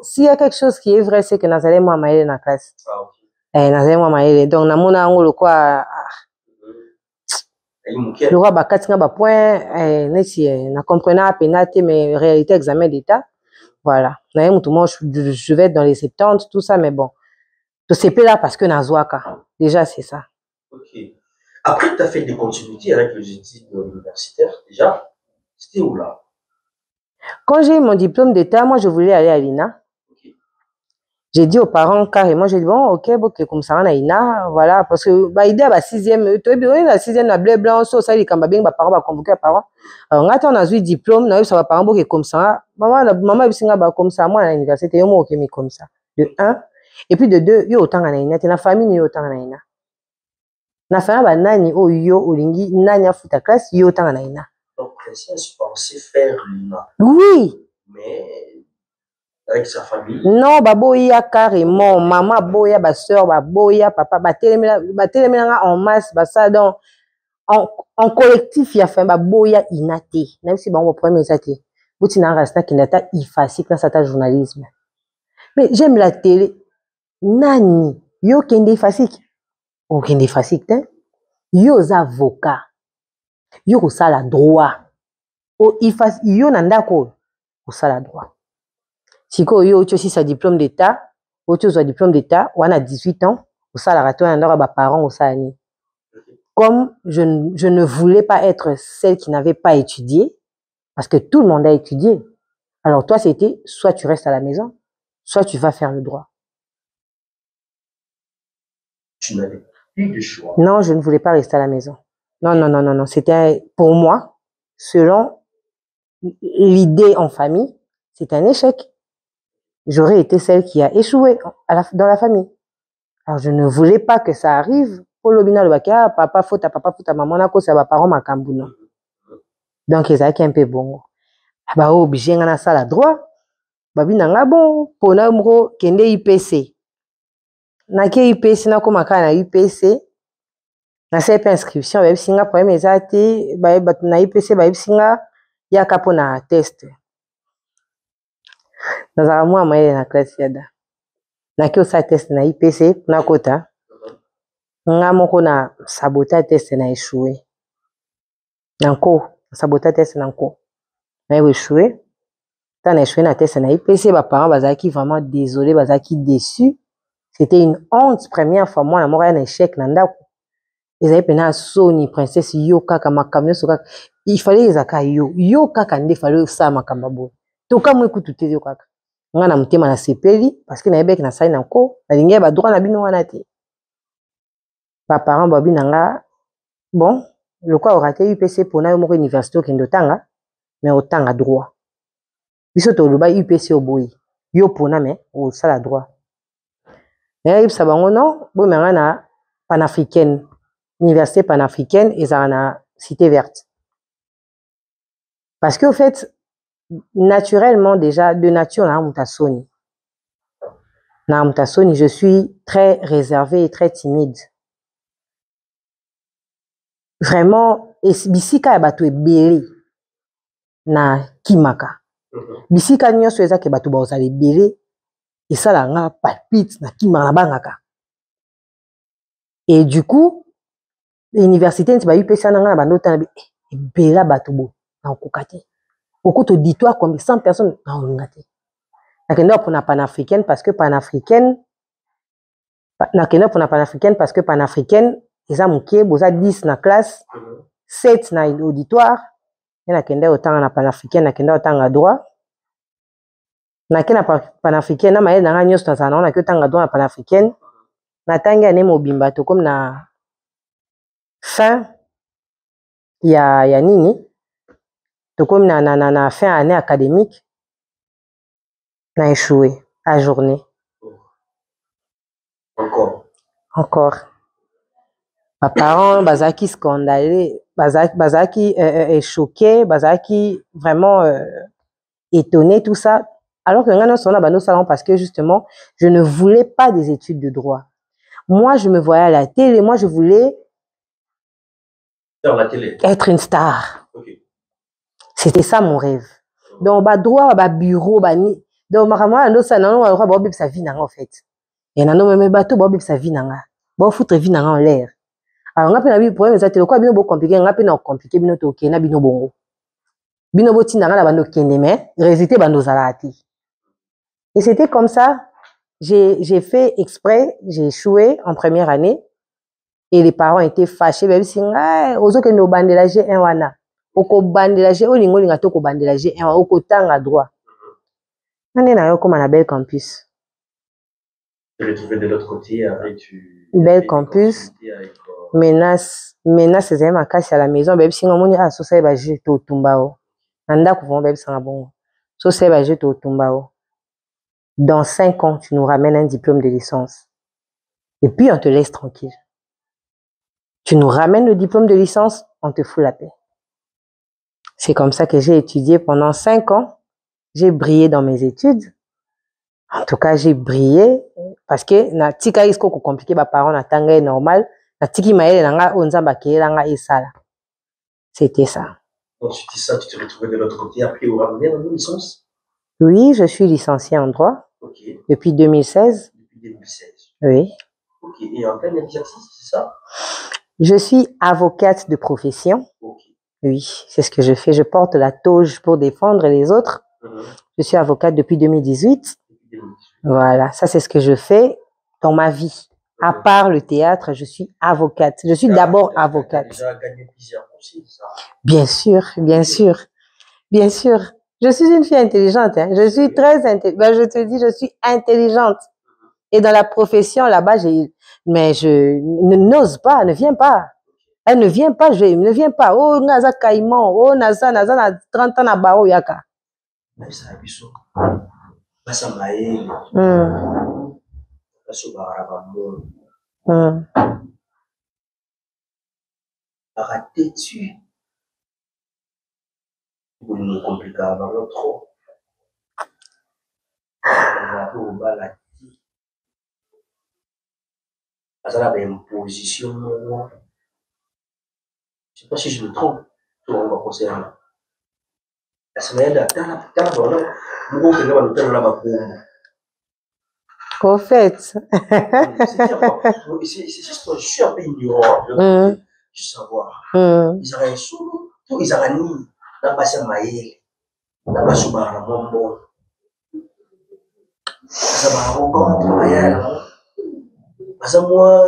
s'il y a quelque chose qui est vrai, c'est que nous allons moi mailler dans la classe. Ah, ok. Nous allons moi mailler. Donc, nous avons le quoi. Le roi Bakatinga ba point na comprenant à pénalité mais réalité examen d'état voilà je vais être dans les 70 tout ça mais bon je sais pas là parce que Nazouaka déjà c'est ça. Ok. Après tu as fait des continuités avec les études universitaires déjà c'était où là? Quand j'ai eu mon diplôme d'état moi je voulais aller à l'INA. J'ai dit aux parents carrément, j'ai dit bon, ok, comme ça, on a ina, voilà, parce que, bah, idée, bah, 6e, tu vois, la 6e, la bleu blanc, ça, il y a quand même, bah, parents, bah, convoquer les parents. Alors, on a eu diplôme, on a eu ça, bah, parents, comme ça, maman, il y a comme ça, moi, à l'université, il y a moi, qui comme ça. De 1, et puis de 2, il y a autant à ina, la famille, il y a autant à ina. La famille, bah, nani, oh, yo, olingi, nani, a foutu classe, il y a autant à ina. Donc, princesse pensait faire l'INA. Oui. Mais, avec sa famille? Non, baboya carrément, maman boya, ba soeur, baboya, papa, batelemela en masse, ça donc en collectif il y a fait baboya inaté. Même si bon premier ça té. Boutina rasta qui n'ata ifasik dans sa journalisme. Mais j'aime la télé. Nani, yo kende ifasik. O kende ifasik té. Yo avocat. Yo ko sala droit. O ifas yo nandako ko sala droit. Si tu as sa diplôme d'état, tu as un diplôme d'état, on a 18 ans, on a un parents, comme je ne voulais pas être celle qui n'avait pas étudié, parce que tout le monde a étudié. Alors toi, c'était soit tu restes à la maison, soit tu vas faire le droit. Tu n'avais plus de choix. Non, je ne voulais pas rester à la maison. Non. C'était pour moi, selon l'idée en famille, c'est un échec. J'aurais été celle qui a échoué dans la famille. Alors, je ne voulais pas que ça arrive. Papa faute à maman, on a causé à parents ma cambouna. Donc, ils ont un peu bon. Bah, obligé, on a ça la droit. Babi n'a bon, pour nous, kende IPC. Na ke IPC, na comme na IPC. Na CP inscription, babi singa pour mes athées, babi na IPC, babi singa, ya kapo na test. Nazala moi maile na classe yada. Na ki osa test na IPC na kota. Nga moko na sabota test na échoué. Nanko sabota test na cours. Na échoué. Tant échoué na test na IPC, mes parents bazaki vraiment désolé, bazaki déçus. C'était une honte première fois moi na moko un échec na ndako. Ils avaient pena Sony princesse yo kaka makamyo so kaka. Il fallait ezaka yo kaka nde fallait ça makamba bo. Toka mo ekutu te yo kaka. Nga na mutema na sepeli parce que na yebek na sai na ko, na lingi ba droit na bino wana te. Ba parents babi nanga bon, le quoi aura été UPC pour na yo moko université kendo tanga, mais otanga droit. Biso to loba UPC oboyi. Yo pona mais o sala droit. Mais il sabango non, bo menga na panafricaine. Université panafricaine et ça na cité verte. Parce que au fait naturellement déjà de nature na mutasoni. Na mutasoni, je suis très réservée et très timide. Vraiment et bisika ya bato ebele na kimaka. Bisika nyonso eza ke bato bazali ebele et ça la nga palpite na kimaka na bangaka. Et du coup l'université nti ba UPC na nga na bandota na ebela bato bo na okokate. Okuto dis-toi combien 100 personnes na olingate. Nakenda pour na panafricaine parce que panafricaine eza muke boza 10 na classe 7 na auditoire. Nakenda autant na panafricaine nakenda autant na droit. Nakenda panafricaine na maye na nga nyonso na na autant na droit na panafricaine. Natangi ane mobimba to comme na fin ya nini to comme na fin année académique na échoué à journée encore mes parents bazaki scandalés bazaki choqués bazaki vraiment étonnés tout ça alors que ngana sona bano salon parce que justement je ne voulais pas des études de droit. Moi je me voyais à la télé, moi je voulais la télé. Être une star. Okay. C'était ça mon rêve. Donc, bah, droit, bah, bureau, bah, ni. Donc, ma maman, ça, non, on va sa vie, en fait. Et non, mais bateau, bah, sa vie, nanga. Bah, foutre vie, en l'air. Alors, on a pas problème, ça, c'est quoi, bien, compliqué, on a pas compliqué, bien, ok, na, bien, bongo. Bien, bon, tina, la bande, kende, mais, résulté, bah, nos alati. Et c'était comme ça. J'ai fait exprès, j'ai échoué en première année. Et les parents étaient fâchés. Même si, ozo que nous bandelager un wana. Oko bandelager, o lingo linga toko bandelager un wana. Oko tanga droit. Nane na yo comme à Belle Campus. Tu l'as retrouvé de l'autre côté, après tu... Belle Campus. Menace, c'est ma casse à la maison. Même si on a so ça va jeter au tumbao. Nanda kouvon même sans bon. So ça va jeter au tumbao. Dans 5 ans, tu nous ramènes un diplôme de licence. Et puis on te laisse tranquille. Tu nous ramènes le diplôme de licence, on te fout la paix. C'est comme ça que j'ai étudié pendant 5 ans. J'ai brillé dans mes études. En tout cas, j'ai brillé parce que na tika isko ko compliqué ba parents na tanga normal, na tiki maele nanga onzamba kelanga esala. C'était ça. Ensuite ça, tu t'es retrouvé de l'autre côté après au ramener une licence? Oui, je suis licenciée en droit. Okay. Depuis 2016. Depuis 2016. Oui. OK, et en plein exercice, c'est ça? Je suis avocate de profession. Okay. Oui, c'est ce que je fais. Je porte la toge pour défendre les autres. Je suis avocate depuis 2018. Voilà, ça c'est ce que je fais dans ma vie. À part le théâtre, je suis avocate. Je suis d'abord avocate. Tu as déjà gagné plusieurs aussi, ça? Bien sûr, bien sûr. Bien sûr. Je suis une fille intelligente. Hein. Je suis très intelligente. Ben, je te dis, je suis intelligente. Et dans la profession, là-bas, mais je n'ose pas, ne viens pas. Elle ne vient pas, ne viens pas. Oh, naza caïman, oh, naza, na 30 ans na baro yaka. Mais ça a pu ça. Ça m'a aidé. Ça m'a aidé. Raté-tu? Vous nous compliquez avant l'autre. On va la ça a une position. Je ne sais pas si je me trompe. Tout le monde va concerner. La semaine d'attente, au fait. C'est juste que je suis un peu ignorant. Je veux savoir. Ils auraient sous tout ils ont n'a pas ça maïl n'a pas souvent un bon bon ça va encore travailler là parce que moi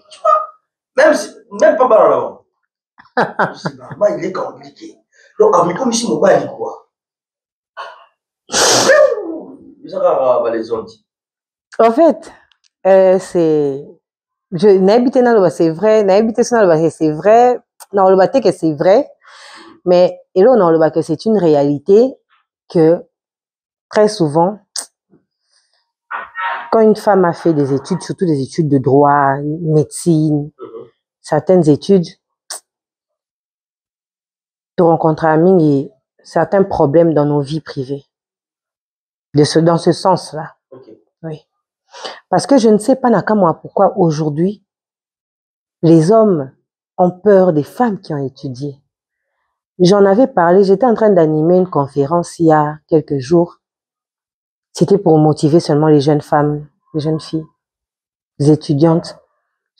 tu vois même pas par là il est compliqué donc avec comme si mon bas il quoi les ondes En fait, c'est. Je n'habite dans le c'est vrai, n'habite dans le c'est vrai, non, le que c'est vrai, mais et là, non, le que c'est une réalité que très souvent, quand une femme a fait des études, surtout des études de droit, médecine, certaines études, tu rencontreras certains problèmes dans nos vies privées. Dans ce sens-là. Okay. Oui. Parce que je ne sais pas, Nakamwa, pourquoi aujourd'hui, les hommes ont peur des femmes qui ont étudié. J'en avais parlé, j'étais en train d'animer une conférence il y a quelques jours. C'était pour motiver seulement les jeunes femmes, les jeunes filles, les étudiantes.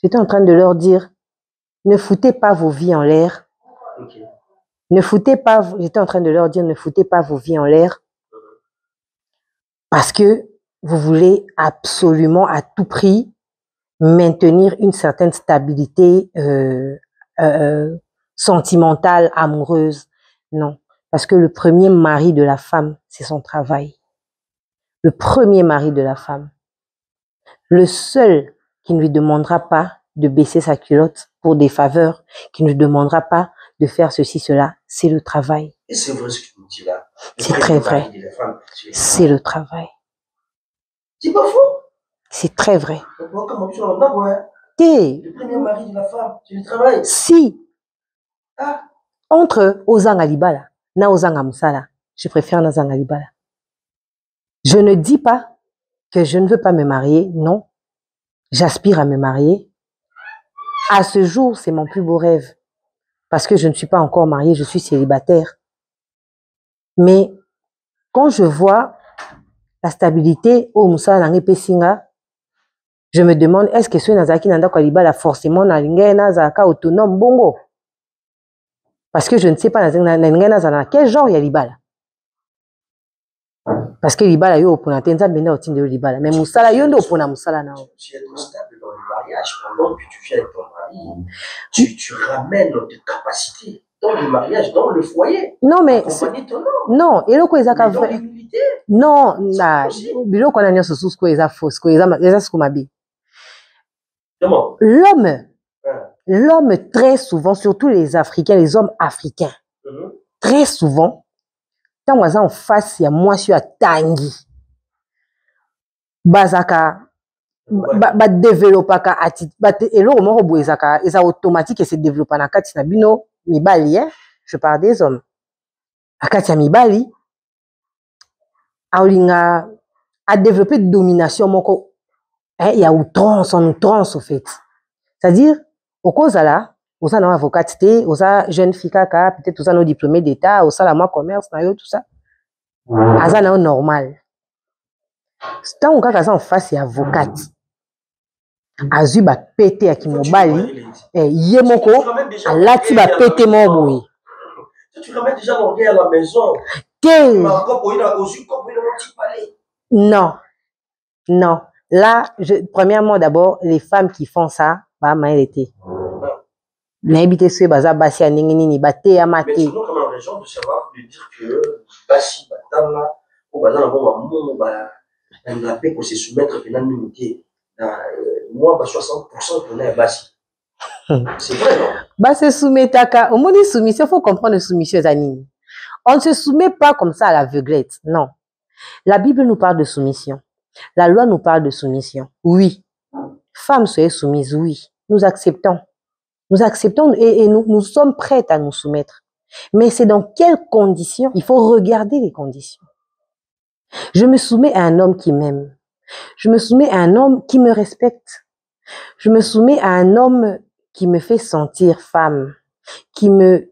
J'étais en train de leur dire, ne foutez pas vos vies en l'air. Okay. J'étais en train de leur dire, ne foutez pas vos vies en l'air. Parce que vous voulez absolument à tout prix maintenir une certaine stabilité sentimentale, amoureuse. Non, parce que le premier mari de la femme, c'est son travail. Le premier mari de la femme. Le seul qui ne lui demandera pas de baisser sa culotte pour des faveurs, qui ne lui demandera pas de faire ceci, cela, c'est le travail. Et c'est vrai ce que tu me dis là. C'est très vrai. C'est le travail. C'est pas faux. C'est très vrai. Le premier mari de la femme, c'est le travail. Si. Ah. Entre Ozanga Libala, na Ozanga Moussala, je préfère Ozanga Libala. Je ne dis pas que je ne veux pas me marier, non. J'aspire à me marier. À ce jour, c'est mon plus beau rêve. Parce que je ne suis pas encore mariée, je suis célibataire. Mais quand je vois la stabilité au Moussa Nangé Pessinga, je me demande, est-ce que ce Nazaki Nanda Kwalibala forcément Nalingé Nazaka autonome bongo? Parce que je ne sais pas Nalingé Nazana quel genre il y a Libala. Parce que Libala yo opona tenza benda otinde Libala. Mais Moussala yo ndo opona Moussala nao. Tu es stable dans le mariage pendant que tu viens avec ton mari. Tu ramènes tes capacités dans le mariage, dans le foyer. Non, mais. Non, et le quoi ils dans l'humilité. Non, na, bilo qu'on a nion sous quoi ils a fausse, quoi ils a ce qu'on m'a dit. L'homme très souvent, surtout les Africains, les hommes africains, très souvent, quand on est en face, il y a moi sur Tangi. Bazaka, développer ka attitude, et là au moment où ils a automatique et se développe na kati na bino mibali, hein, je parle des hommes. Akati ya mibali, Aolinga a développé de domination moko, hein, il y a outrance, en outrance au fait. C'est-à-dire, au cause là, aux a avocat, aux a jeune fille kaka, peut-être aux a nos diplômés d'état, aux a la moi commerce, na yo tout ça. Aza na normal. Tant on kaka en face ya avocate. Azu ba pété à Kimobali, yé moko, alati ba pété mon boui. Tu ramènes déjà l'orgueil à la maison. Non. Non. Là, premièrement, d'abord, les femmes qui font ça, bah, mal été. N'habitez ce baza bassi à Ningini, baté à maté. Mais sinon, comme en région, de savoir, de dire que bassi, batam là, au bazar, on va mou, bah, on a fait qu'on se soumettre à une unité. Moi, 60% on est bassi. C'est vrai, non? Bah, se soumettre à, au moins, les soumissions, il faut comprendre les soumissions, Zanini. On ne se soumet pas comme ça à l'aveuglette, non. La Bible nous parle de soumission. La loi nous parle de soumission. Oui. Femmes, soyez soumises, oui. Nous acceptons. Nous acceptons et nous sommes prêtes à nous soumettre. Mais c'est dans quelles conditions? Il faut regarder les conditions. Je me soumets à un homme qui m'aime. Je me soumets à un homme qui me respecte. Je me soumets à un homme qui me fait sentir femme, qui me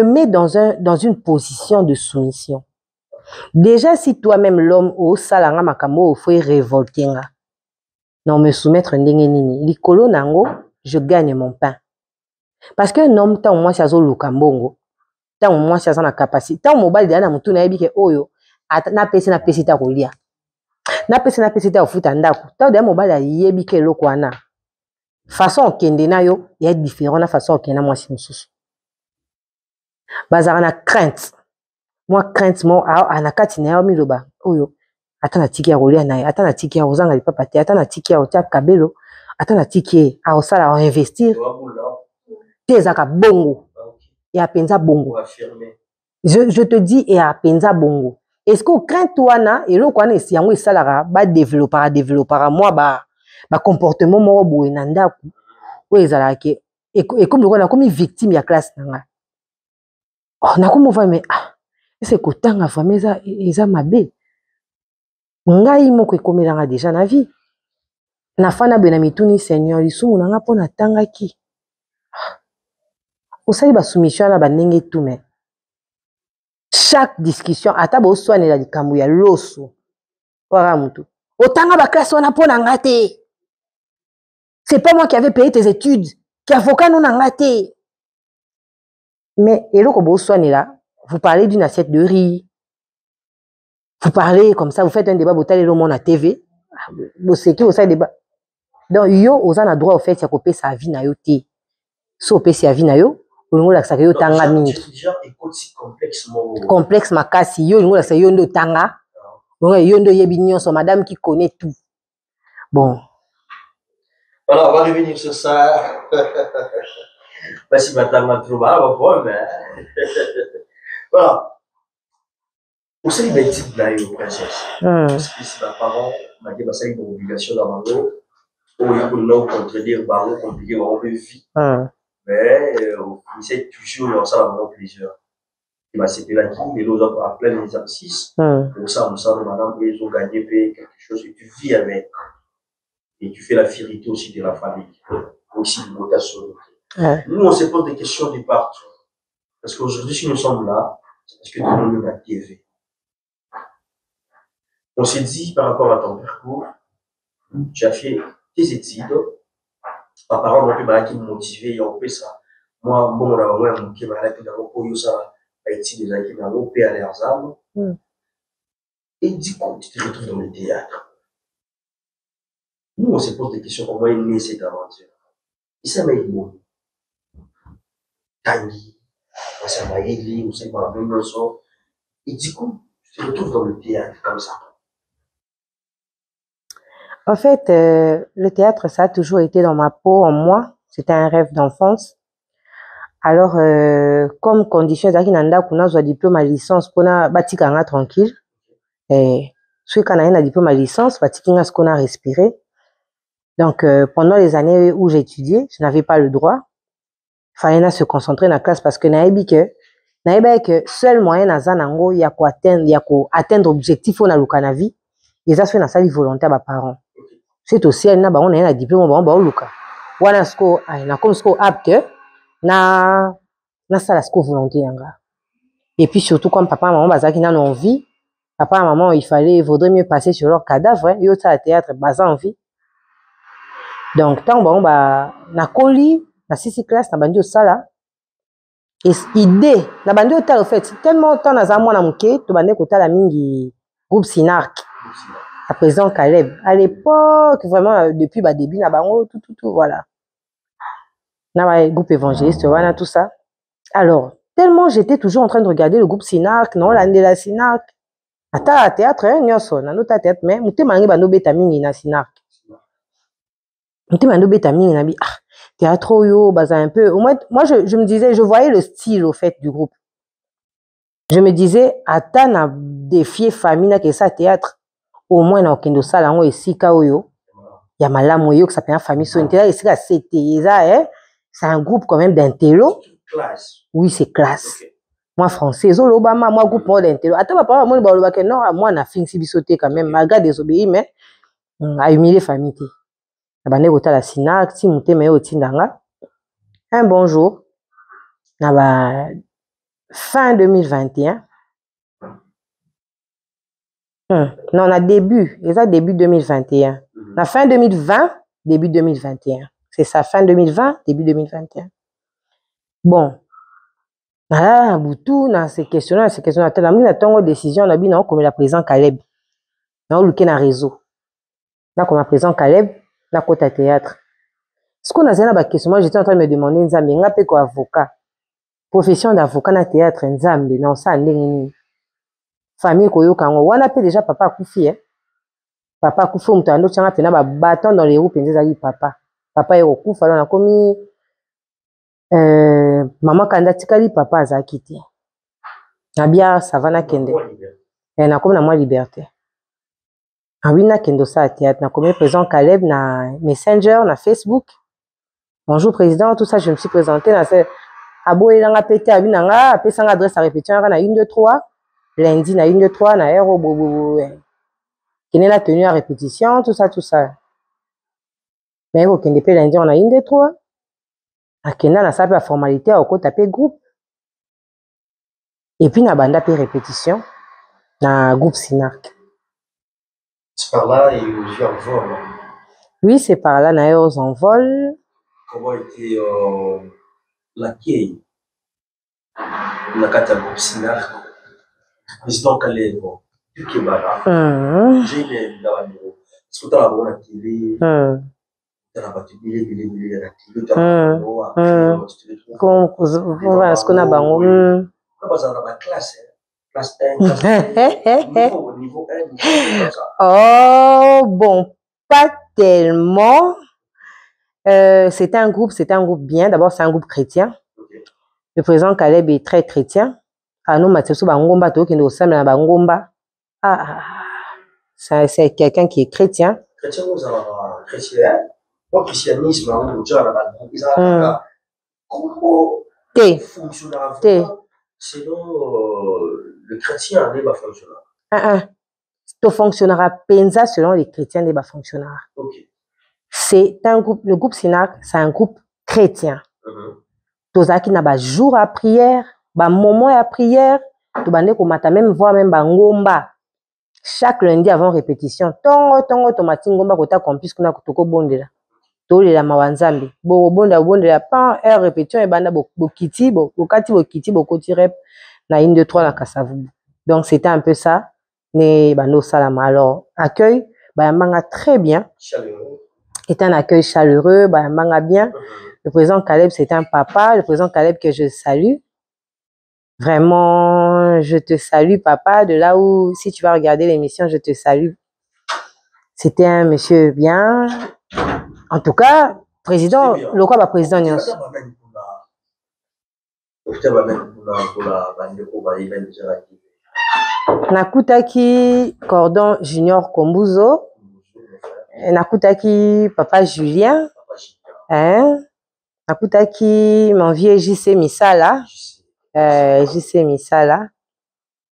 met dans une position de soumission. Déjà, si toi-même, l'homme, au salanga makamo, faut révolter. Non, me soumettre ndengenini. Likolo nango, je gagne mon pain. Parce qu'un homme, tant moi, c'est à Lukambongo, tant moi, c'est à la capacité, tant mobile, il y a un mouton, il y a oyo, na pesi ta kolia. Na pesi ta ofuta ndako. Tant de mobile, il y a bike lo kwana. Façon kende na yo, il y a différent na façon kende moi si mususu. Bazara na crainte. Moi crainte mo ana kati na yo miloba. Oyo, ata na tiki ya kolia na ye, ata na tiki ya ozanga lipapa te, ata na tiki ya otia kabelo, ata na tiki a osala a investir. Tezaka bongo. Et à penza bongo. Je te dis et à penza bongo. Est-ce que craint toi na et le kwana si yango esalara ba développer moi ba comportement mo boye na ndaku o ezala ke et comme le comme victime ya classe nanga. Oh na ko mova mais c'est ko tanga famille eza mabe. Ngai moko ekomelanga déjà na vie. Na fana bena mituni seigneur lisumu nanga pona tanga ki. Osali ba soumission na banenge tout mais chaque discussion ata bo soane la likambo ya loso para mutu otanga ba classe wana pona ngate. C'est pas moi qui avais payé tes études qui avocat non ngate. Mais eloko bo soane là, vous parlez d'une assiette de riz. Vous parlez comme ça, vous faites un débat botal le monde à TV. Vous c'est qui au débat. Donc yo osana droit au fait ya kopé sa vie na yo té. So pe sa vie na yo olingo la sakyo tanga mingi complexe makasi yo olingo la sakyo ndo tanga yo ndo yebi nyonso madame qui connaît tout bon voilà on va revenir sur ça pas si madame trop mal mais voilà pour ces bêtises là yo princesse parce que si ma parent m'a dit bah ça une obligation dans ma vie ou il faut nous contredire bah on compliqué on peut vivre mais il s'est toujours lancé à mon plaisir. Il m'a cité là qui les autres à plein exercices. Pour ça, madame, ils ont gagné quelque chose et tu vis avec. Et tu fais la fierté aussi de la famille. Aussi de rotation. Nous, on se pose des questions de partout. Parce qu'aujourd'hui, si nous sommes là, c'est parce que nous sommes la TV. On s'est dit par rapport à ton parcours, tu as fait tes études. Mes parents m'ont fait motiver et on fait ça. Moi, bon, on a vraiment mon qui m'a dit que ça a été déjà qui m'a opé à leurs âmes. Et du coup, tu te retrouves dans le théâtre. Nous, on se pose des questions comment est née cette aventure. Et ça m'a dit bon. Tanguy, ça m'a aidé, on s'est pas même leçon. Et du coup, tu te retrouves dans le théâtre comme ça. En fait, le théâtre, ça a toujours été dans ma peau, en moi. C'était un rêve d'enfance. Alors, comme condition, c'est-à-dire qu'il y a un diplôme à licence pour batikanga tranquille. Et celui qui a un diplôme à licence, batikanga ce qu'on a respiré. Donc, pendant les années où j'étudiais, je n'avais pas le droit. Il fallait se concentrer dans la classe parce que que seul moyen dans zanango il y a quoi atteindre objectif on a lukanavi. Ils ont fait dans sa volontaire à parents. C'est aussi on a un diplôme on luka. Wana sko na comme sko apte na sala sko volonté yanga. Et puis surtout comme papa et maman bazaki na envie, papa et maman vaudrait mieux passer sur leur cadavre, yo ça théâtre basa envie. Donc tant bon na koli na 6 classe na bandi sala et idée na bandi au fait tellement temps na za mwana muke to bande kota la mingi groupe Sinark à présent Caleb à l'époque vraiment depuis début na bango tout voilà na groupe évangéliste voilà tout ça. Alors tellement j'étais toujours en train de regarder le groupe Sinark non la Sinark ata théâtre nyonso na nota théâtre mais mutema ngi bando beta mingi na Sinark mutema ndo beta mingi na bi théâtre yo baza un peu au moins moi je me disais je voyais le style au fait du groupe. Je me disais ata na défier famille na que ça théâtre au moins na okendo sala ngo esika oyo ya malamu yo que ça peut en famille so intérêt esika c'était ça c'est un groupe quand même d'intello. Oui, c'est classe. Okay. Moi français zo lobama moi groupe moi d'intello ata papa moi ba loba que non moi na fin si bisoté quand même malgré désobéir mais a humilier famille té. Abane kota la Sinark ti mutema yo tindanga. Un bon jour na fin 2021 non, on a début 2021. La fin 2020, début 2021. C'est ça, fin 2020, début 2021. Bon, na butu na ces questions tellement na tongo décision na bino comme la président Caleb. Na luke na réseau. Na comme la président Caleb na kota théâtre. Ce qu'on a zana ba question, moi j'étais en train de me demander nzambe ngape ko avocat. Profession d'avocat na théâtre nzambe na ça ndenge ni. Famille ko yoka ngo wana pe déjà papa akufi Papa akufi mutu ando tshanga pena ba bâton dans les roues penza zali papa. Papa yeko kufa na komi maman kanda tikali papa azaki te. Na bia savana kende. Na comme na moi liberté. Awina kendo sa théâtre na comme président Caleb na Messenger na Facebook. Bonjour président, tout ça je me suis présenté na ce abo elanga pété abina nga apesa nga adresse à répétition na 1 2 3 lundi na 1 2 3 na aéro bobo. Qui n'est la tenue à répétition tout ça. Mais au kende pe lundi on a 1 2 3. Akenda na sape la formalité au côté tapé groupe. Et puis na banda pe répétition na groupe Sinark. C'est par là et aux en vol. Oui, c'est par là na aux en vol. Comment était l'accueil na kata groupe Sinark? Président Caleb. J'ai les d'abord. Est-ce que tu as la bonne télé? Oh bon, pas tellement. C'était un groupe bien. D'abord, c'est un groupe chrétien. Le président Caleb est très chrétien. C'est quelqu'un qui est chrétien. Le christianisme, selon le chrétien, il va fonctionner. Ça fonctionnera penza selon les chrétiens, il va fonctionner. C'est un groupe, le groupe Sinark, c'est un groupe chrétien. Tozaki na ba jour à prière, ba moment à prière, to bande ko mata même voir même ba ngomba. Chaque lundi avant répétition, tongo tomati ngomba kota compus kuna kutoko bondela. Tolela mawanzambi. Bo bondela pan heure répétition e banda bokiti bokoti rep na 1 2 3 na Kasavubu. Donc c'était un peu ça. Ne bando salama. Alors accueil bayambanga très bien. Chaleureux. C'était un accueil chaleureux, bayambanga bien. Le président Caleb, c'est un papa. Le président Caleb que je salue. Vraiment, je te salue, papa. De là où, si tu vas regarder l'émission, je te salue. C'était un monsieur bien. En tout cas, président, le quoi, président Nyos. Nakutaki Cordon Junior Kombuzo. Nakutaki Papa Julien. Nakutaki mon vieux JC Misala. JC Misala.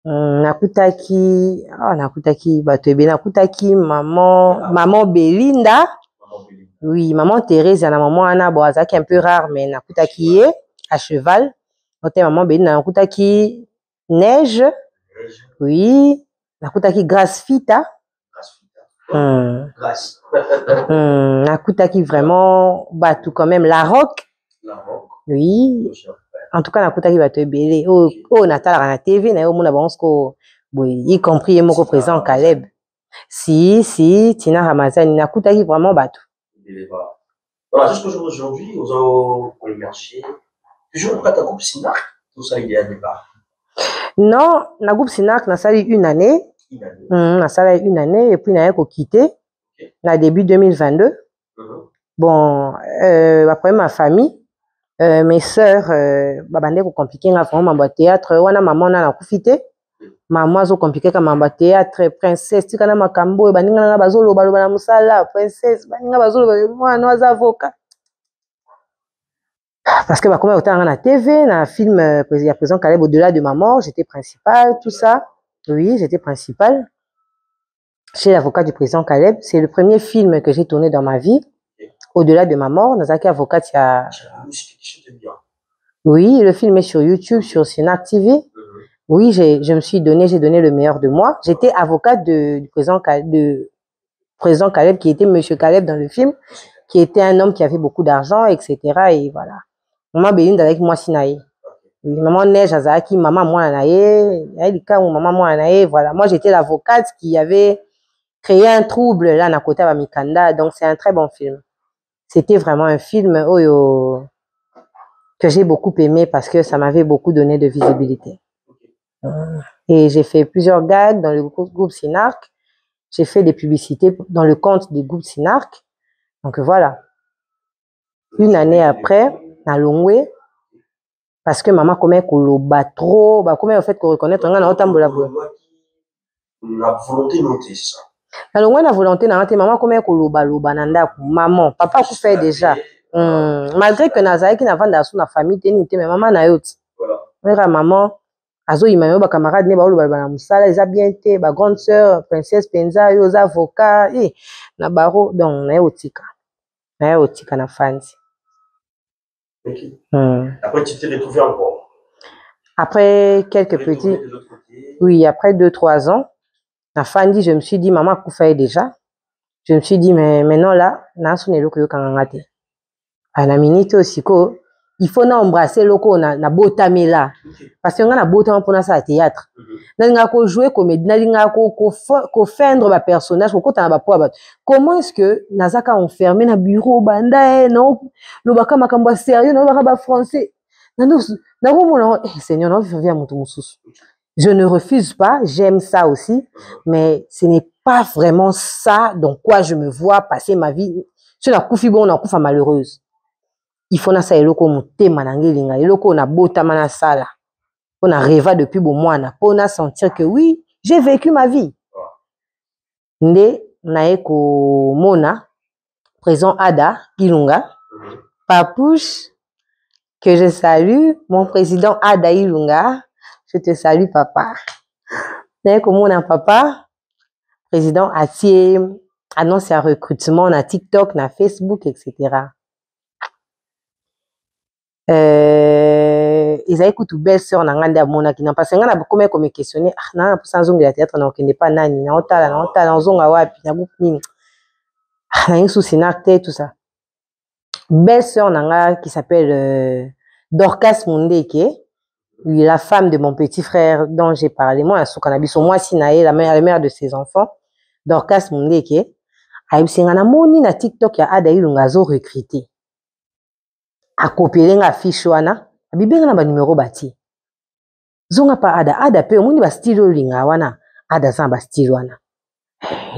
Nakutaki maman Belinda. Oui, maman Thérèse, na maman Anna Boazaki un peu rare, mais nakutaki à cheval. Maman Belinda, nakutaki Neige. Oui, nakutaki Grace Fita. Nakutaki vraiment tout quand même la rock. Oui. En tout cas nakutaki bato ebele. Oh natala na TV na yo mona bansko y compris moko président Caleb. Si Tina Ramazani nakutaki vraiment bato. Voilà, jusqu'aujourd'hui, nous avons émergé. Toujours pour ta groupe Sinark, tout ça il y a un départ. Non, la groupe Sinark n'a sali une année. Na sala une année et puis na yako quitté na début 2022. Bon, après ma famille, mes sœurs babande ko compliqué nga vraiment ma théâtre wana maman na kufité. Maman zo compliqué ka ma théâtre princesse tikana makambo baninga na bazolo baloba na musala princesse baninga bazolo mwana wa avocat. Parce que comme autant na TV, na film président Caleb au-delà de ma mort, j'étais principale, tout ça. Oui, j'étais principale chez l'avocat du président Caleb. C'est le premier film que j'ai tourné dans ma vie. Au-delà de ma mort, Nazaki avocat, il y a... Oui, le film est sur YouTube, sur Sinark TV. Oui, j'ai donné le meilleur de moi. J'étais avocate du président Caleb, qui était Monsieur Caleb dans le film, qui était un homme qui avait beaucoup d'argent, etc. Et voilà. Maman Belinda avec moi Sinaï. Oui, maman Neige Azaki, maman moi Naye, maman moi Naye, voilà. Moi j'étais l'avocate qui avait créé un trouble là à côté de Mikanda, donc c'est un très bon film. C'était vraiment un film que j'ai beaucoup aimé parce que ça m'avait beaucoup donné de visibilité. Et j'ai fait plusieurs gags dans le groupe Synark. J'ai fait des publicités dans le compte du groupe Synark. Donc voilà. Une année après, à Longwe, parce que maman comment koloba trop, comment au fait qu'on reconnaître on a autant de la volonté notée ça. Alors la volonté na maman comment koloba loba nanda maman papa ku fait déjà malgré que Nazaï qui n'a pas dans la famille tenité mais maman na yot. Voilà. Maman azo imayo ba camarade ne ba loba na musala ils a bien été ba grande sœur princesse Penza yo za avocat na baro donc na yotika na fans. Okay. Après, tu t'es retrouvé encore. Après quelques petits. Oui, après 2-3 ans, la fin dit, je me suis dit, maman, Koufaye déjà. Je me suis dit, mais maintenant là, Nansou Nelo Koyo Kangangate. À la minute aussi, il faut embrasser le ko na botame là. Parce que on a botame pour ça théâtre. N'a ko jouer comédie, n'a ko feindre ba personnage, ko ta ba po. Comment est-ce que Nazaka enfermé na bureau banda non le baka makambo sérieux non ba français. Seigneur, non, je ne refuse pas, j'aime ça aussi, mais ce n'est pas vraiment ça dans quoi je me vois passer ma vie. Je suis koufi bon, na koufa malheureuse. Il faut na sa eloko muté manangelinga, eloko na bota mana sala. On a rêvé depuis bon mois na pour na sentir que oui, j'ai vécu ma vie. Nde na eko mona présent Ada Ilunga, Papouche que je salue, mon président Ada Ilunga, je te salue papa. Na eko mona papa, président Atie annonce un recrutement na TikTok, na Facebook, etc. Ils avaient écouté belle sœur na ngande amona qui n'a pas sengana bakome comme questionner na pour zonga ya théâtre na okende pas nani na otala zonga wapi na groupe nini na une souci na tout ça belle sœur nanga qui s'appelle Dorcas Mundeke, oui, la femme de mon petit frère dont j'ai parlé moi à cannabis moi Sinae la mère de ses enfants Dorcas Mundeke a sengana moni na TikTok ya Ada Ilunga zo recruter a copier nga fiche wana bibenga na ba numéro bati zonga pa ada pe omoni ba style linga wana ada za ba style wana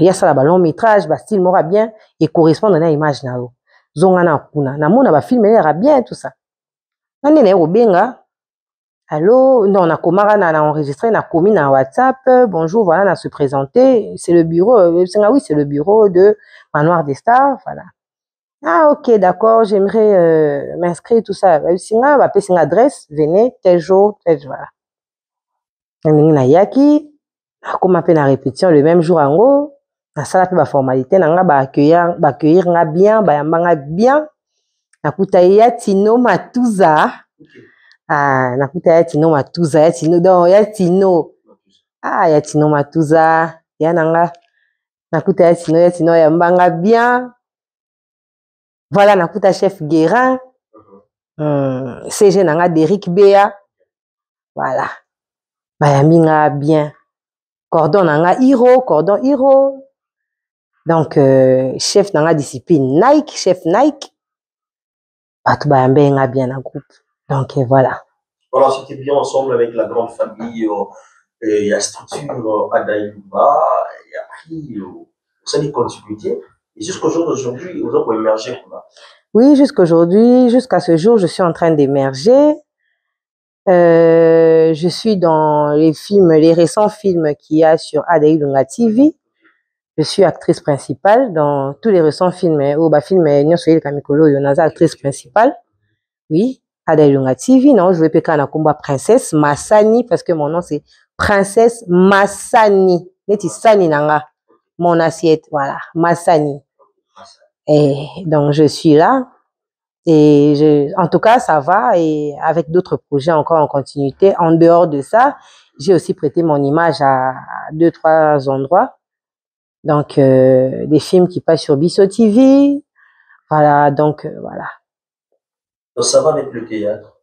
ya sala ba long métrage ba style mora bien et correspondre na image na yo zonga na kuna na mona ba film era bien tout ça nani na obenga allô non na komara na enregistré na komi na WhatsApp bonjour voilà na se présenter c'est le bureau oui c'est le bureau de Manoir des Stars voilà. Ah ok d'accord j'aimerais m'inscrire tout ça singa va payer une adresse venez tel jour tel voilà na yaki comme appelle la répétition le même jour en haut na sala pe ba formalité na nga ba accueillir nga bien ba yambanga bien na kuta ya Tino Matuza ah na kuta ya Tino Matuza ya Tino donc ya Tino ah ya Tino Matuza ya nanga na kuta ya Tino yambanga bien. Voilà, nakuta chef Guérin, CG nanga d'Eric Béa, voilà. Bayaminga bien. Cordon nanga Hiro. Donc, chef nanga discipline Nike, chef Nike. Batu bayambenga bien en groupe. Donc, voilà. Voilà, c'était bien ensemble avec la grande famille, il y a structure Ada Ilunga, il y a pris, ça des continuités. Et jusqu'au jour d'aujourd'hui, vous avez émergé. Oui, jusqu'à ce jour, je suis en train d'émerger. Je suis dans les récents films qu'il y a sur Ada Ilunga TV. Je suis actrice principale dans tous les récents films. Film Nyosoyel Kamikolo, Yonaza, actrice principale. Oui, Ada Ilunga TV. Non, je vais péka na combat Princesse Massani parce que mon nom c'est Princesse Massani. Neti Sani nanga. Mon assiette, voilà, Massani. Et donc, je suis là. Et en tout cas, ça va. Et avec d'autres projets encore en continuité. En dehors de ça, j'ai aussi prêté mon image à 2-3 endroits. Donc, des films qui passent sur Bisso TV. Voilà, donc, voilà. Donc ça va avec le théâtre.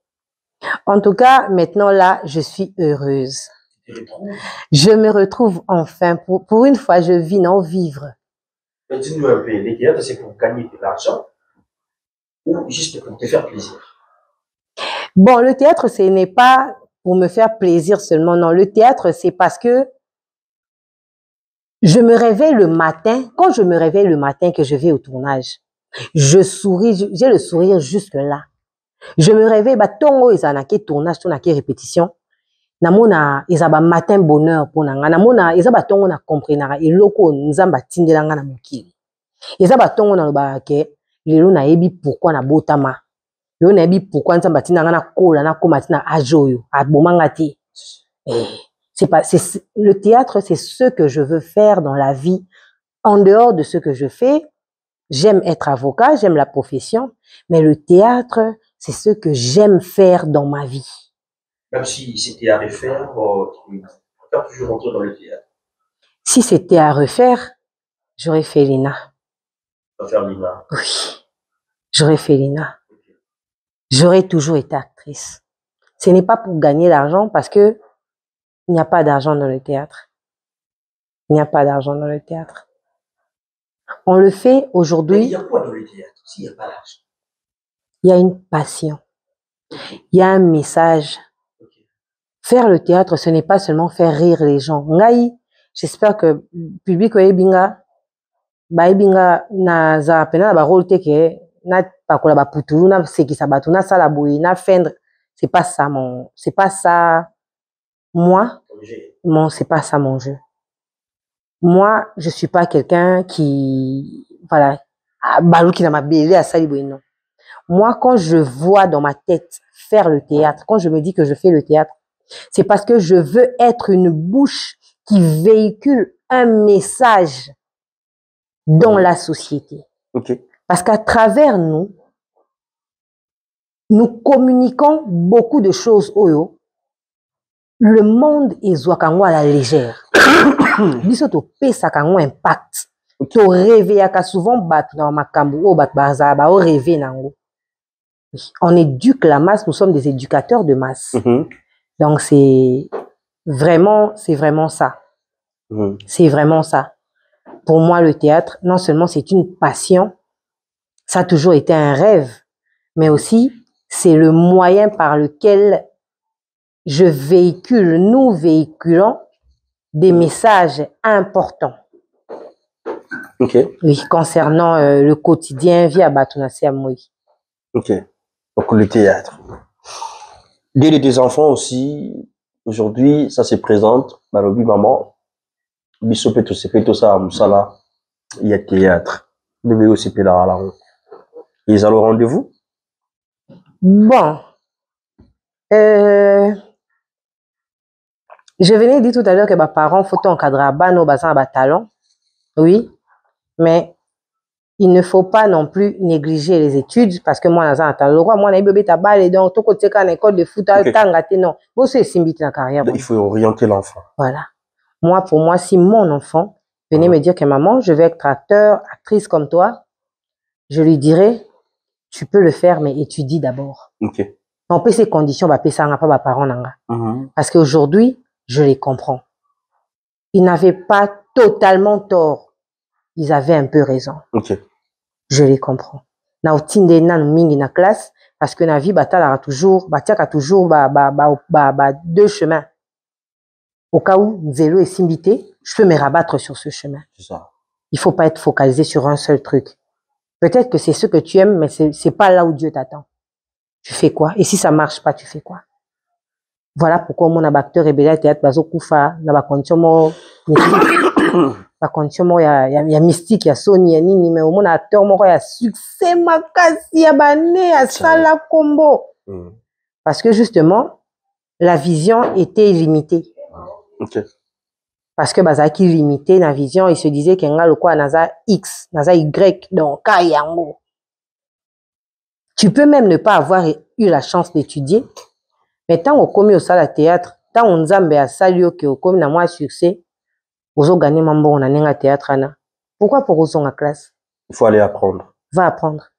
En tout cas, maintenant là, je suis heureuse. Tu te retrouves. Je me retrouve enfin. Pour une fois, je vis, non, vivre. Mais dis-nous un peu, le théâtre, c'est pour gagner de l'argent ou juste pour te faire plaisir? Bon, le théâtre, ce n'est pas pour me faire plaisir seulement. Non, le théâtre, c'est parce que je me réveille le matin. Quand je me réveille le matin que je vais au tournage, je souris, j'ai le sourire jusque là. Je me réveille, bah, tongo, ils ont un tournage, tout une répétition. Namona, ils ont un matin bonheur pour nanga. Namona, ils ont un tongo na comprenara. Et loko, nous avons tindelanga na mokili. Ils ont un tongo na lobake. Lelo na ebi pourquoi na botama. Lelo na ebi pourquoi nous avons tindelanga na kola, na komatina ajoyo, abomangati. Le théâtre, c'est ce que je veux faire dans la vie. En dehors de ce que je fais, j'aime être avocat, j'aime la profession, mais le théâtre, c'est ce que j'aime faire dans ma vie. Même si c'était à refaire, tu préfères toujours rentrer dans le théâtre. Si c'était à refaire, j'aurais fait l'INA. Tu vas faire l'INA. Oui, j'aurais fait l'INA. J'aurais toujours été actrice. Ce n'est pas pour gagner l'argent parce que il n'y a pas d'argent dans le théâtre. Il n'y a pas d'argent dans le théâtre. On le fait aujourd'hui. Mais il y a quoi dans le théâtre s'il n'y a pas d'argent? Il y a une passion. Il y a un message. Faire le théâtre, ce n'est pas seulement faire rire les gens. Ngai, j'espère que le public na za pena ba rôle teke na pakola ba putulu na seki sabatu na sala boui na fendre. C'est pas ça moi. C'est pas ça mon jeu. Moi, je suis pas quelqu'un qui voilà, balouki na mabele à sali boui non. Moi, quand je vois dans ma tête faire le théâtre, quand je me dis que je fais le théâtre, c'est parce que je veux être une bouche qui véhicule un message dans la société. Okay. Parce qu'à travers nous communiquons beaucoup de choses. Oyo, le monde est à la légère. Biso to pesa kango impact. To réveille souvent batu na makambu o bat baza ba o rêver nango. On éduque la masse, nous sommes des éducateurs de masse. Donc c'est vraiment ça. C'est vraiment ça. Pour moi, le théâtre, non seulement c'est une passion, ça a toujours été un rêve, mais aussi c'est le moyen par lequel nous véhiculons des messages importants. Okay. Oui, concernant le quotidien via Batunasi Amoui. Ok. Donc le théâtre. Dès les deux enfants aussi, aujourd'hui, ça se présente. Malobi maman, biso peto ça musala, il y a théâtre. Devez aussi là la route. Ils allent au rendez-vous? Bon. Je venais dire tout à l'heure que mes parents faut encadrer nos talons. Oui. Mais il ne faut pas non plus négliger les études parce que moi, donc tout côté quand école de foot, non. Il faut orienter l'enfant. Voilà. Moi, pour moi, si mon enfant venait me dire que maman, je vais être acteur, actrice comme toi, je lui dirais, tu peux le faire, mais étudie d'abord. Okay. On peut ces conditions, pas parents nanga. Parce qu'aujourd'hui, je les comprends. Ils n'avaient pas totalement tort. Ils avaient un peu raison. Okay. Je les comprends. Na otinde nan mingi na classe parce que na vie batala toujours deux chemins. Au cas où Nzelo est simbité, je peux me rabattre sur ce chemin. C'est ça. Il faut pas être focalisé sur un seul truc. Peut-être que c'est ce que tu aimes, mais c'est pas là où Dieu t'attend. Tu fais quoi? Et si ça marche pas, tu fais quoi? Voilà pourquoi mon acteur rebelle théâtre bazo kufa na ba condition la condition il y a mystique, il y a Sony, il y a nini, mais au moins acteur il y a succès makasi, il y a bané, il y a sala combo. Parce que justement, la vision était limitée. Okay. Parce que bazaki limité la vision, il se disait qu'il y a le quoi naza X, naza Y, donc kayango. Tu peux même ne pas avoir eu la chance d'étudier, mais tant on commis au salle théâtre, tant on zambe à salio que au commis na moi succès. Vous gagné mambo on a nenga théâtre ana. Pourquoi pour vous en classe? Il faut aller apprendre. Va apprendre.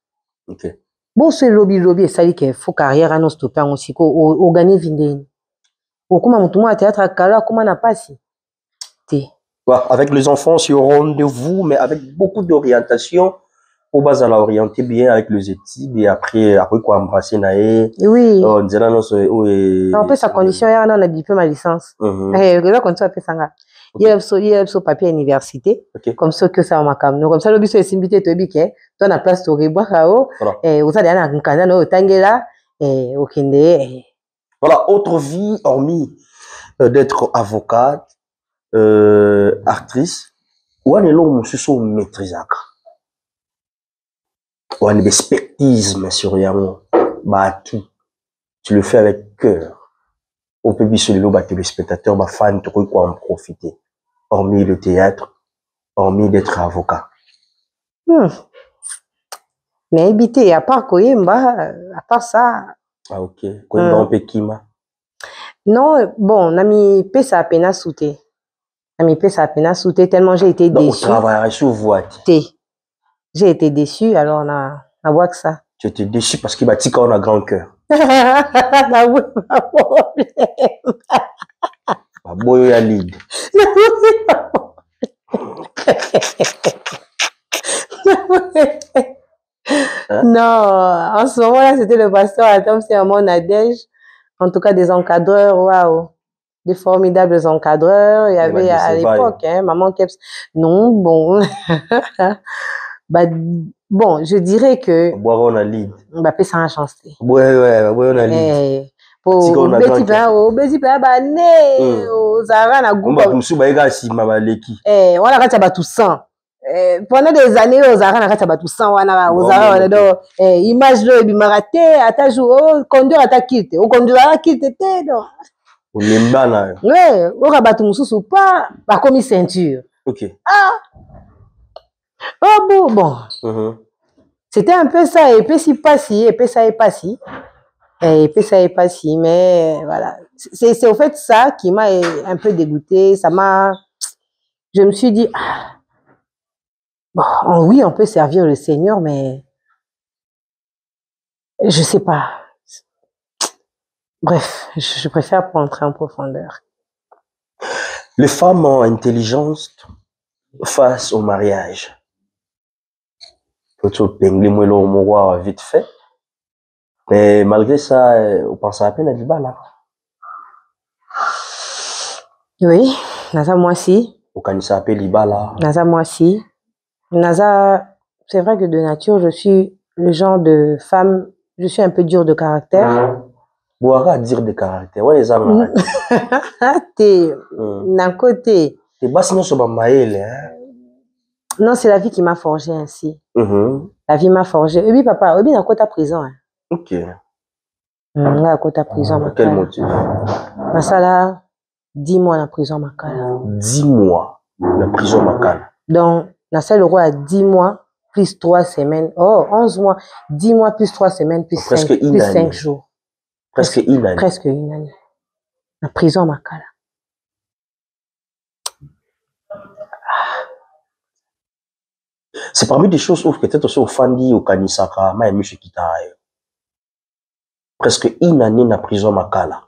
Ok. Bon, ce lobby, ça dit qu'il faut carrière à nos stopper aussi, au gagner vindeni. Au comment mon à théâtre à Kala, comment n'a pas si. Avec les enfants, c'est au rendez-vous, mais avec beaucoup d'orientation. Pour base à l'orienter bien avec les études et après quoi embrasser naé. Oui. On dirait non c'est en plus sa condition hier on a diplôme ma licence. Là quand tu as fait ça il y a ce papier université comme ça que ça m'a comme comme ça le biso est simbité to biké toi na place to riboa kao et vous allez na nkanda no tangela et au kende. Voilà, autre vie hormis d'être avocate, actrice, ou on est là où je suis maîtrise. Ou un expertise sur rien, bah tout, tu le fais avec cœur. Au public sur le téléspectateurs, bah fans, tu peux quoi en profiter. Hormis le théâtre, hormis d'être avocat. Mais habité à part Koyemba, à part ça. Ah ok. Koyemba on peut kima. Non, bon, nami pesa à peine à souter. Nami pesa à peine à souter tellement j'ai été déçu. Donc travailler sur voie. J'ai été déçu, alors on a voir que ça. Tu étais déçu parce qu'il bâtit quand on a grand cœur. Boyo ya lead. Non, en ce moment-là, c'était le pasteur Atom, c'est un mon Nadège. En tout cas, des encadreurs, waouh. Des formidables encadreurs. Il y avait à l'époque, hein, Maman Keps. Non, bon. Bah, bon, je dirais que. Boire on a lead. Bah, peut ça a chance. Ouais, on a lead. Pour petit pain, bah, né, aux Zara, na goût. On va comme ça, bah, si ma leki. On a quand ça tout sang. Pendant des années, aux Zara, na quand tout sang, on a aux Zara, on a image là, il m'a raté, à ta jour, conduire à ta quitte, au conduire à quitte, non. Au lembana. Ouais, au rabat tout moussou pas, bah, comme une ceinture. Ok. Ah! Oh bon. C'était un peu ça, et puis si pas si, et puis ça est pas si. Et puis ça est pas si, mais voilà. C'est au fait ça qui m'a un peu dégoûté. Ça m'a. Je me suis dit, bon, oui, on peut servir le Seigneur, mais je sais pas. Bref, je préfère pas entrer en profondeur. Les femmes ont intelligence face au mariage. Peut-être que vite fait. Mais malgré ça, on pense à peine à du bas là. Oui, Naza moi si. Au Kanisa appelle Liba là. Naza moi si. Naza, c'est vrai que de nature, je suis le genre de femme, je suis un peu dure de caractère. Boira dire de caractère. Ouais, les hommes. T'es d'un côté. T'es bas sinon sur ma maïle, hein. Non, c'est la vie qui m'a forgé ainsi. La vie m'a forgé. Oui, papa, oui, dans ta prison. Hein. Ok. Là, à côté de prison. Quel motif? Dans ça là, 10 mois en prison, Makala. 10 mois en prison, Makala. Donc, dans ça, le roi a 10 mois plus 3 semaines. Oh, 11 mois. 10 mois plus 3 semaines plus 5 jours. Presque une année. Presque une année. En prison, Makala. C'est parmi des choses où peut-être aussi au Fandi, au Kanisaka, mais monsieur Kitaï. Presque une année en prison, Makala.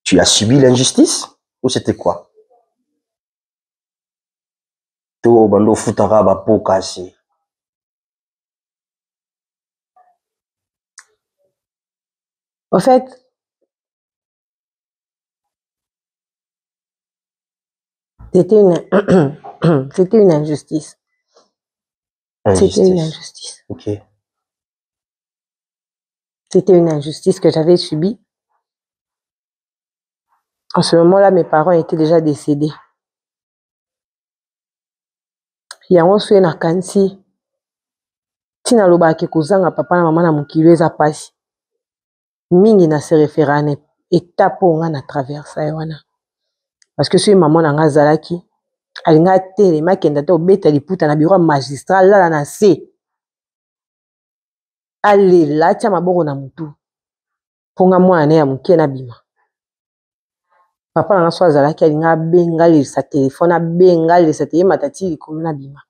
Tu as subi l'injustice ou c'était quoi? To bando futara ba po kasi. En fait, c'était une injustice. C'était une injustice. Ok. C'était une injustice que j'avais subie. En ce moment-là, mes parents étaient déjà décédés. Il y a un souhait na kansi. Tina loba ke kozanga papa na mama na mukilo eza pasi. Mingi na se référa na étape nga na traversa wana. Parce que si maman na nga zalaki, alinga tele makenda to beta liputa na bureau magistral là na se. Allez là tia maboko na mutu. Ponga mwana ya muke na bima. Papa na so azalaki alinga benga le sa téléphone abenga le sa téléphone matati likolo na bima.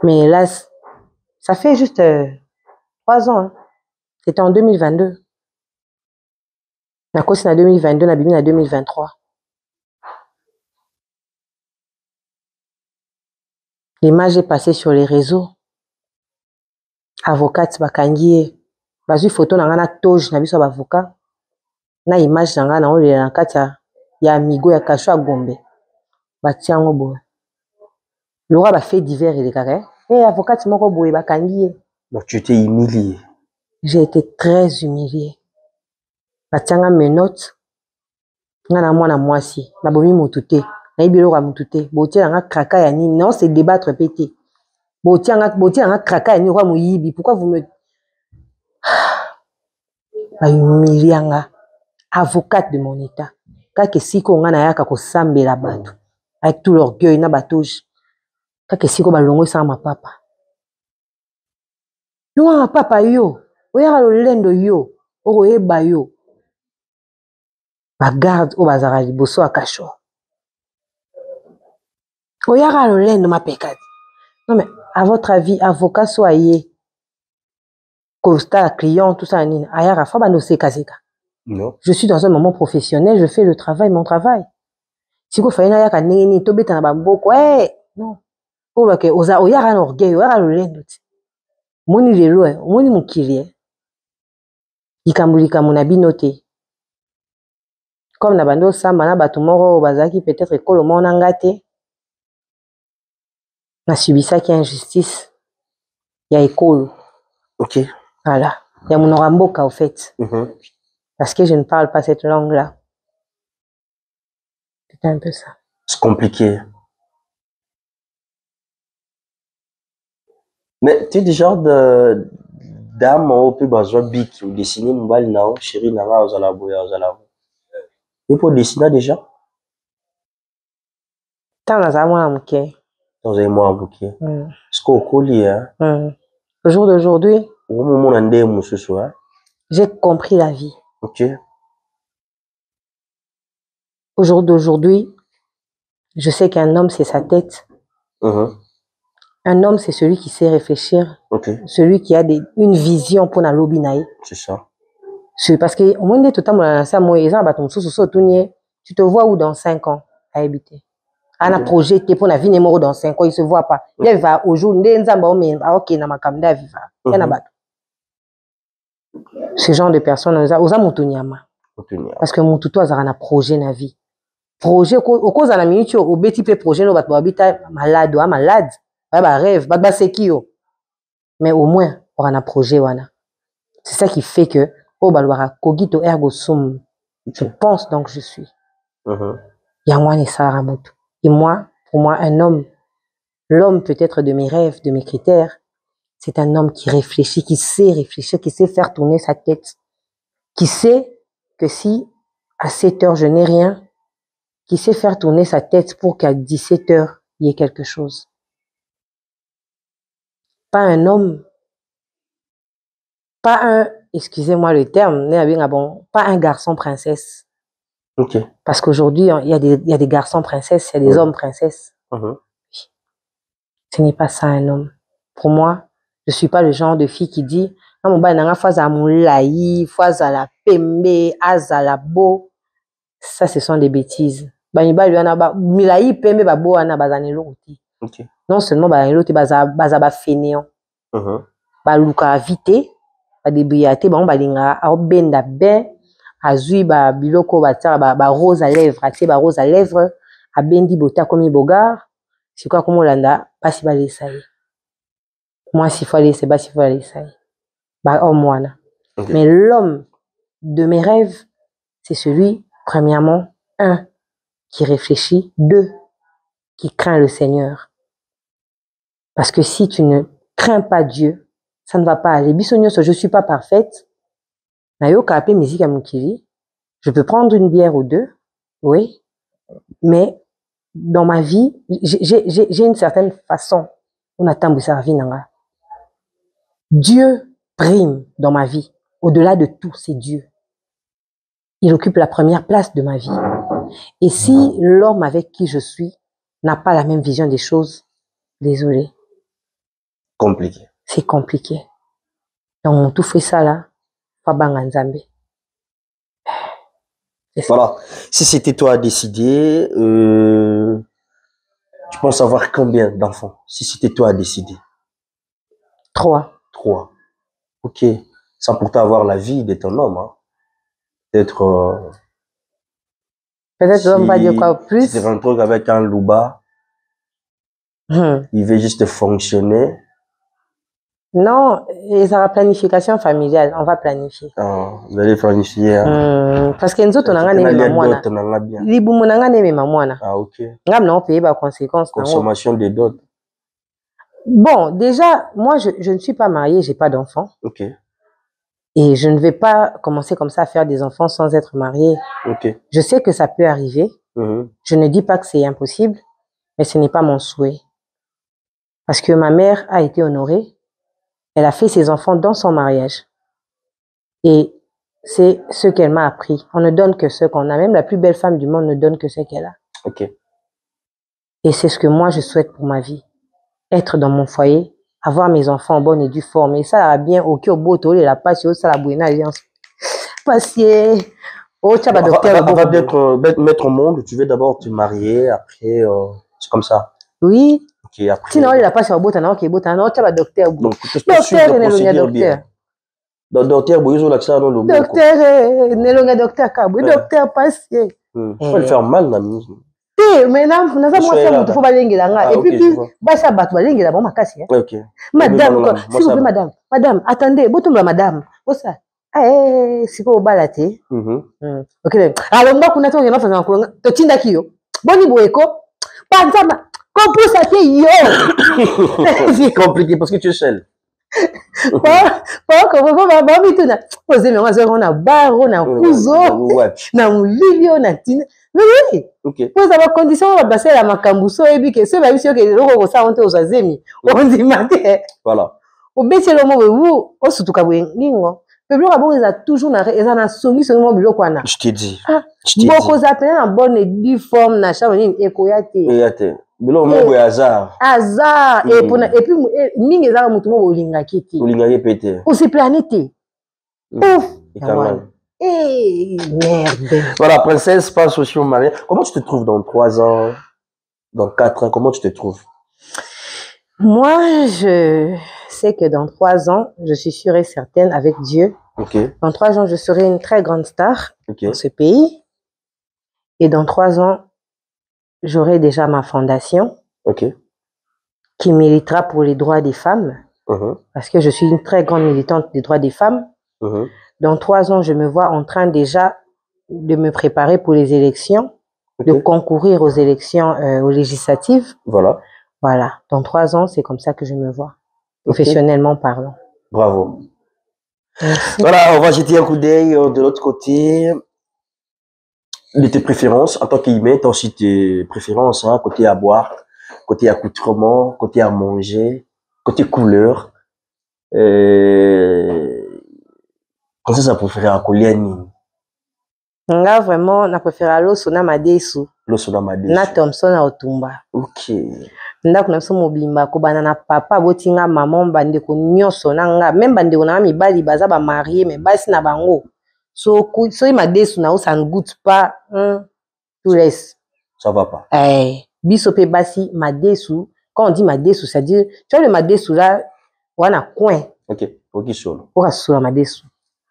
Mais là, ça fait juste 3 ans. Hein. C'était en 2022. La cause c'est en 2022, la Bible en 2023. L'image est passée sur les réseaux. Avocate bakangiye. Bazui photo na ngana toge na biso avocat. Na image na ngana ole na kata ya amigo ya kasho Gombe. Batiango boye. Le roi a fait divers et les carrés. Et avocate moko boye bakangiye. Donc tu étais humilié. J'ai été très humiliée. Batianga menottes. Ngana mwana mwasi. Babomi mutute. Na ibilo kwa mutute. Botie nga kraka ya nini. Non, c'est débattre pété. Botie nga kraka ya nini kwa muyibi. Pourquoi vous me... Ba humilianga. Avocate de mon état. Kake siko nga na yaka ko sambela bato. Avec tout l'orgueil na batouche. Kake siko balongo sa ma papa. Yo ma papa yo. Oyaka lolendo yo. Okoyeba yo. Bagarde o bazara liboso akasho. Oyaka lolendo ma pekade. Non mais à votre avis avocat soyez constat client tout ça nini ayaka fa bando seka. Non. Je suis dans un moment professionnel, je fais le travail, mon travail. Si vous faites un nini to beta na bamboko non. Pour que oza oyaka un orgueil, oyaka lolendo. Moni lelo moni mukili ikambulika mona binote. Comme na bando samba na bato moko bazaki peut-être ekolo mona ngate. Na subisaki injustice. Ya ekolo. Ok. Voilà. Ya mon mboka au fait. Parce que je ne parle pas cette langue-là. C'est un peu ça. C'est compliqué. Mais tu es du genre de dame au plus besoin big ou dessiner mobile nao chérie nanga ozala boya ozala. Et pour dessiner déjà Tant dans un mois muké. Dans un mois muké. Ce qu'on colle hein. Au jour d'aujourd'hui, au moment où on est monsieur soir. J'ai compris la vie. OK. Au jour d'aujourd'hui, je sais qu'un homme c'est sa tête. Un homme c'est celui qui sait réfléchir. Okay. Celui qui a une vision pour la lobinaï. C'est ça. C'est parce que au moins de tout temps tu te vois où dans 5 ans à habiter. On a projeté pour la vie numéro dans 5 ans, il se voit pas. Il va au jour OK na makamda viva. Ce genre de personnes oza mutuniama. Parce que mututo azara na projet na vie. Projet au cause na minute au beti pe projet no bat habita malade ou malade. Ba rêve, ba sekio. Mais au moins on a un projet wana. C'est ça qui fait que oh balwara kogito ergo sum. Je pense donc je suis. Yamwani saramutu. Et moi, pour moi un homme, l'homme peut-être de mes rêves, de mes critères, c'est un homme qui réfléchit, qui sait réfléchir, qui sait faire tourner sa tête, qui sait que si à 7 heures je n'ai rien, qui sait faire tourner sa tête pour qu'à 17 heures il y ait quelque chose. Pas un homme, pas un, excusez-moi le terme, pas un garçon princesse. OK. Parce qu'aujourd'hui, il y a des garçons princesses, il y a des hommes princesses. Ce n'est pas ça un homme. Pour moi, je suis pas le genre de fille qui dit ah mon nanga faza moulayi, faza la pembe, azala beau. Ça ce sont des bêtises. Baniba lui ana ba milayi pembe ba beau ana bazanelo oti. OK. Non seulement bazanelo te baza ba fainéant. Ba luka vite, ba débriaté ba on balinga a benda ben azui ba biloko ba tira ba rose à lèvres, atie ba rose à lèvres, a bendi bota comme bogar. C'est quoi comme Olanda pas si ba l'essayer. Moi, s'il faut aller, c'est pas s'il faut aller, ça y est. Bah, oh, moi, là. Okay. Mais l'homme de mes rêves, c'est celui, premièrement, 1, qui réfléchit, 2, qui craint le Seigneur. Parce que si tu ne crains pas Dieu, ça ne va pas aller. Bisognos, je suis pas parfaite. Je peux prendre une bière ou 2, oui, mais dans ma vie, j'ai une certaine façon. On attend de servir. Dieu prime dans ma vie. Au-delà de tout, c'est Dieu. Il occupe la première place de ma vie. Et si l'homme avec qui je suis n'a pas la même vision des choses, désolé. Compliqué. C'est compliqué. Donc, tout fait ça là, pas Banganzambe. Voilà. Si c'était toi à décider, tu penses avoir combien d'enfants? Si c'était toi à décider. 3. 3. Ok. Sans pourtant avoir la vie de ton homme. Hein. Peut-être. Peut-être on va dire quoi plus. Si tu un truc avec un louba, il veut juste fonctionner. Non, et ça va planification familiale. On va planifier. Ah, vous allez planifier. Hein. Parce que nous autres, on a un bien. Ah, ok. On a payé par conséquence. Consommation des dots. Bon, déjà, moi, je ne suis pas mariée, j'ai pas d'enfant. Ok. Et je ne vais pas commencer comme ça à faire des enfants sans être mariée. Ok. Je sais que ça peut arriver. Je ne dis pas que c'est impossible, mais ce n'est pas mon souhait. Parce que ma mère a été honorée. Elle a fait ses enfants dans son mariage. Et c'est ce qu'elle m'a appris. On ne donne que ce qu'on a. Même la plus belle femme du monde ne donne que ce qu'elle a. Ok. Et c'est ce que moi, je souhaite pour ma vie. Être dans mon foyer, avoir mes enfants en bonne et due forme. Et ça va bien au cœur beau, la passe, ça la bouina, alliance. Passier. Oh, tu vas docteur. On va mettre au monde. Tu veux d'abord te marier, après, c'est comme ça. Oui. Okay, après. Sinon, il a pas sur bout, ok, bout, non, tu vas docteur. Donc, docteur, docteur. Docteur, Bouyou, l'accent, non, le docteur, Nelonga, docteur, Kabou, docteur, passier. Faut le faire mal, la musique. Mais là, on a pas moi, il faut balinguer là. Et puis, bah, ça bat, balinguer là, bon, ma casse. Ok. Madame, s'il vous plaît, madame, attendez, bon, madame, où ça? Eh, c'est pas au balaté. Ok, alors, moi, on a fait un enfant, tu t'inda qui yo? Boni boeko, pas de ça, comment ça fait yo? C'est compliqué parce que tu es seul. Pas comment va tout na. Posez mais moi on a bar, on a couso, na mulili on a tina. Mais oui. OK. Pour ça va condition on va passer la makambuso et puis que c'est même sûr que le ça on te aux azemi. On dit matin. Voilà. Au bêtise le mot vous, au surtout ka ningo. Le bloc bon ils a toujours na songi sur le bloc kwana. Je t'ai dit. Beaucoup appelé en bonne et due forme na cha on ekoyate. Ekoyate. Bilo mo hasard. Hasard et puis mingi za mutu mo bolinga kiti. Bolinga pété. Aussi planète. Ouf. Eh merde. Voilà, princesse passe aussi au mariage. Comment tu te trouves dans 3 ans, dans 4 ans, comment tu te trouves? Moi, je sais que dans 3 ans, je suis sûre et certaine avec Dieu. OK. Dans 3 ans, je serai une très grande star dans ce pays. Et dans 3 ans, j'aurai déjà ma fondation. OK. Qui militera pour les droits des femmes. Parce que je suis une très grande militante des droits des femmes. Dans 3 ans, je me vois en train déjà de me préparer pour les élections, de concourir aux élections aux législatives. Voilà. Voilà. Dans 3 ans, c'est comme ça que je me vois, professionnellement parlant. Bravo. Merci. Voilà, on va jeter un coup d'œil de l'autre côté. De tes préférences en tant qu'humain, tu as aussi tes préférences, hein, côté à boire, côté accoutrement, côté à manger, côté couleur. Quand ça préféré à Koliani? Là, vraiment, on a préféré l'osso na madesu. L'osso na madesu. Na Thompson na otumba. Ok. Ndako na so mobimba ko bana na papa botinga maman bande ko nyonso na nga même bande ko na mibali baza ba marié mais basi na bango. So madesu na ça ne goûte pas, tout laisse. Ça va pas. Biso pe basi madesu, quand on dit madesu, ça dit tu vois le madesu là, wana coin. OK, OK solo. Ora solo madesu.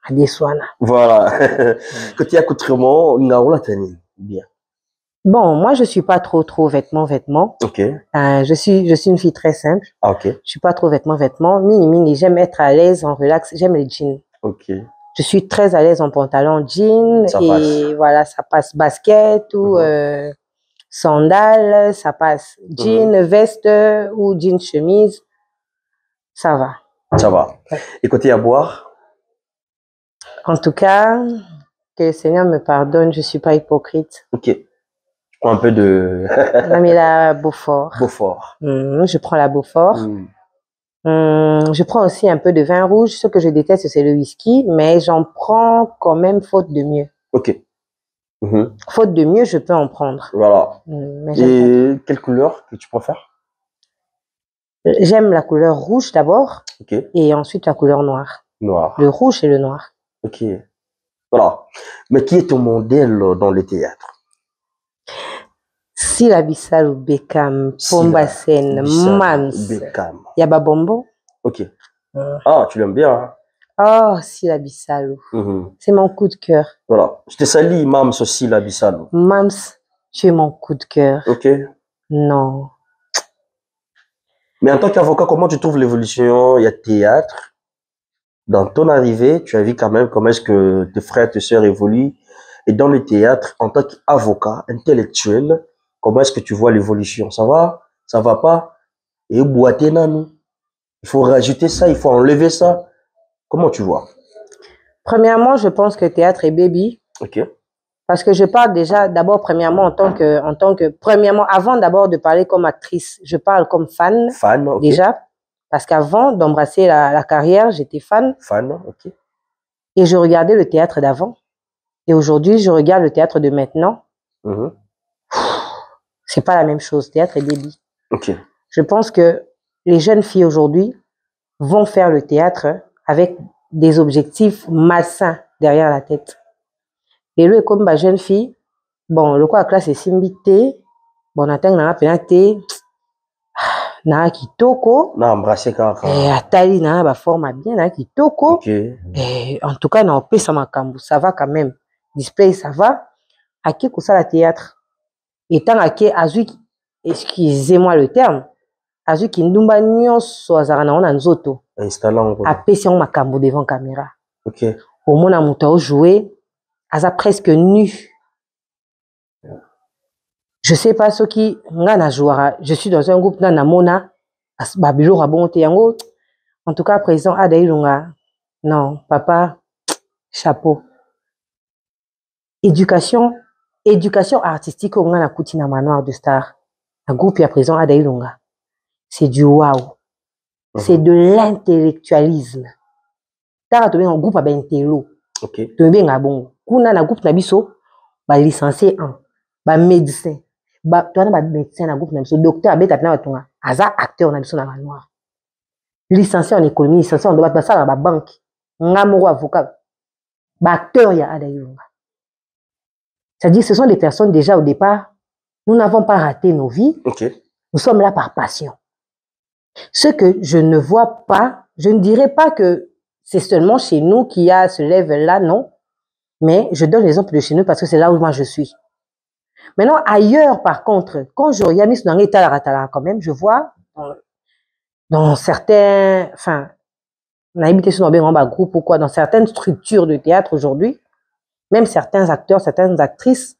Madesu wana. Voilà. Côté accoutrement, ngaola tani bien. Bon, moi je suis pas trop vêtements. OK. Je suis une fille très simple. Ah, OK. Je suis pas trop vêtements. Mini, j'aime être à l'aise, en relax, j'aime les jeans. OK. Je suis très à l'aise en pantalon jean ça et passe. Voilà, ça passe basket ou sandales, ça passe jean, veste ou jean chemise, ça va. Ça va. Et côté à boire? En tout cas, que le Seigneur me pardonne, je suis pas hypocrite. OK. Je prends un peu de... Non mais la Beaufort. Beaufort. Je prends la Beaufort. Je prends aussi un peu de vin rouge. Ce que je déteste, c'est le whisky, mais j'en prends quand même faute de mieux. OK. Faute de mieux, je peux en prendre. Voilà. Et quelle couleur que tu préfères? J'aime la couleur rouge d'abord. Ok. Et ensuite la couleur noire. Noir. Le rouge et le noir. Ok. Voilà. Mais qui est ton modèle dans le théâtre? Sila Bissalo, Beckham, Pomba Sen, Mams, Beckham. Yaba Bombo. Ok. Ah, tu l'aimes bien, hein? Oh, Sila Bissalo. C'est mon coup de cœur. Voilà. Je te salue, Mams aussi, la Bissalo. Mams, tu es mon coup de cœur. Ok. Non. Mais en tant qu'avocat, comment tu trouves l'évolution? Il y a théâtre. Dans ton arrivée, tu as vu quand même comment est-ce que tes frères, tes sœurs évoluent. Et dans le théâtre, en tant qu'avocat intellectuel, comment est-ce que tu vois l'évolution? Ça va? Ça va pas? Et boiter, nanou. Il faut rajouter ça, il faut enlever ça. Comment tu vois? Premièrement, je pense que théâtre est baby. Ok. Parce que je parle déjà, d'abord, premièrement, premièrement, avant d'abord de parler comme actrice, je parle comme fan. Fan, ok. Déjà. Parce qu'avant d'embrasser la carrière, j'étais fan. Fan, ok. Et je regardais le théâtre d'avant. Et aujourd'hui, je regarde le théâtre de maintenant. C'est pas la même chose. Théâtre est baby. Ok. Je pense que les jeunes filles aujourd'hui vont faire le théâtre avec des objectifs malsains derrière la tête. Et le comme ma jeune fille, bon, le quoi la classe est simbité, bon, on attend na penate, na kitoko, Na embrasser quand. et atali na ba forme bien na kitoko. Ok. Et en tout cas, na opé ça makambu, ça va quand même. Display, ça va. Aki kusa la théâtre. Et tant aki azui, excusez-moi le terme, azui kindumba nyonso azara na ona nzoto. Installant. Apesi on makambu devant caméra. Ok. Au moment où tu as joué, aza presque nu. Je sais pas ce qui ngana jouera. Je suis dans un groupe na mona babilo rabonte yango. En tout cas présent Adailunga. Non, papa chapeau. Éducation artistique on ngana kutina manoir de star. Un groupe à présent Adailunga. C'est du waouh. C'est de l'intellectualisme. Tara to un groupe à bentelo. Ok. To benga bongo. Kuna na groupe na biso ba licencié 1, ba médecin. Ba toi na ba médecin na groupe na biso docteur abeta na batunga. Aza acteur na biso na manoir. Licencié en économie, licencié en droit, ba ça ba banque. Ngamoro avocat. Ba acteur ya Adailunga. C'est-à-dire ce sont des personnes déjà au départ, nous n'avons pas raté nos vies. Ok. Nous sommes là par passion. Ce que je ne vois pas, je ne dirais pas que c'est seulement chez nous qu'il y a ce level-là, non. Mais je donne l'exemple de chez nous parce que c'est là où moi je suis. Maintenant, ailleurs, par contre, quand je regarde Miss Nangetala quand même, je vois dans certains, enfin, on a habité sur un groupe ou quoi, dans certaines structures de théâtre aujourd'hui, même certains acteurs, certaines actrices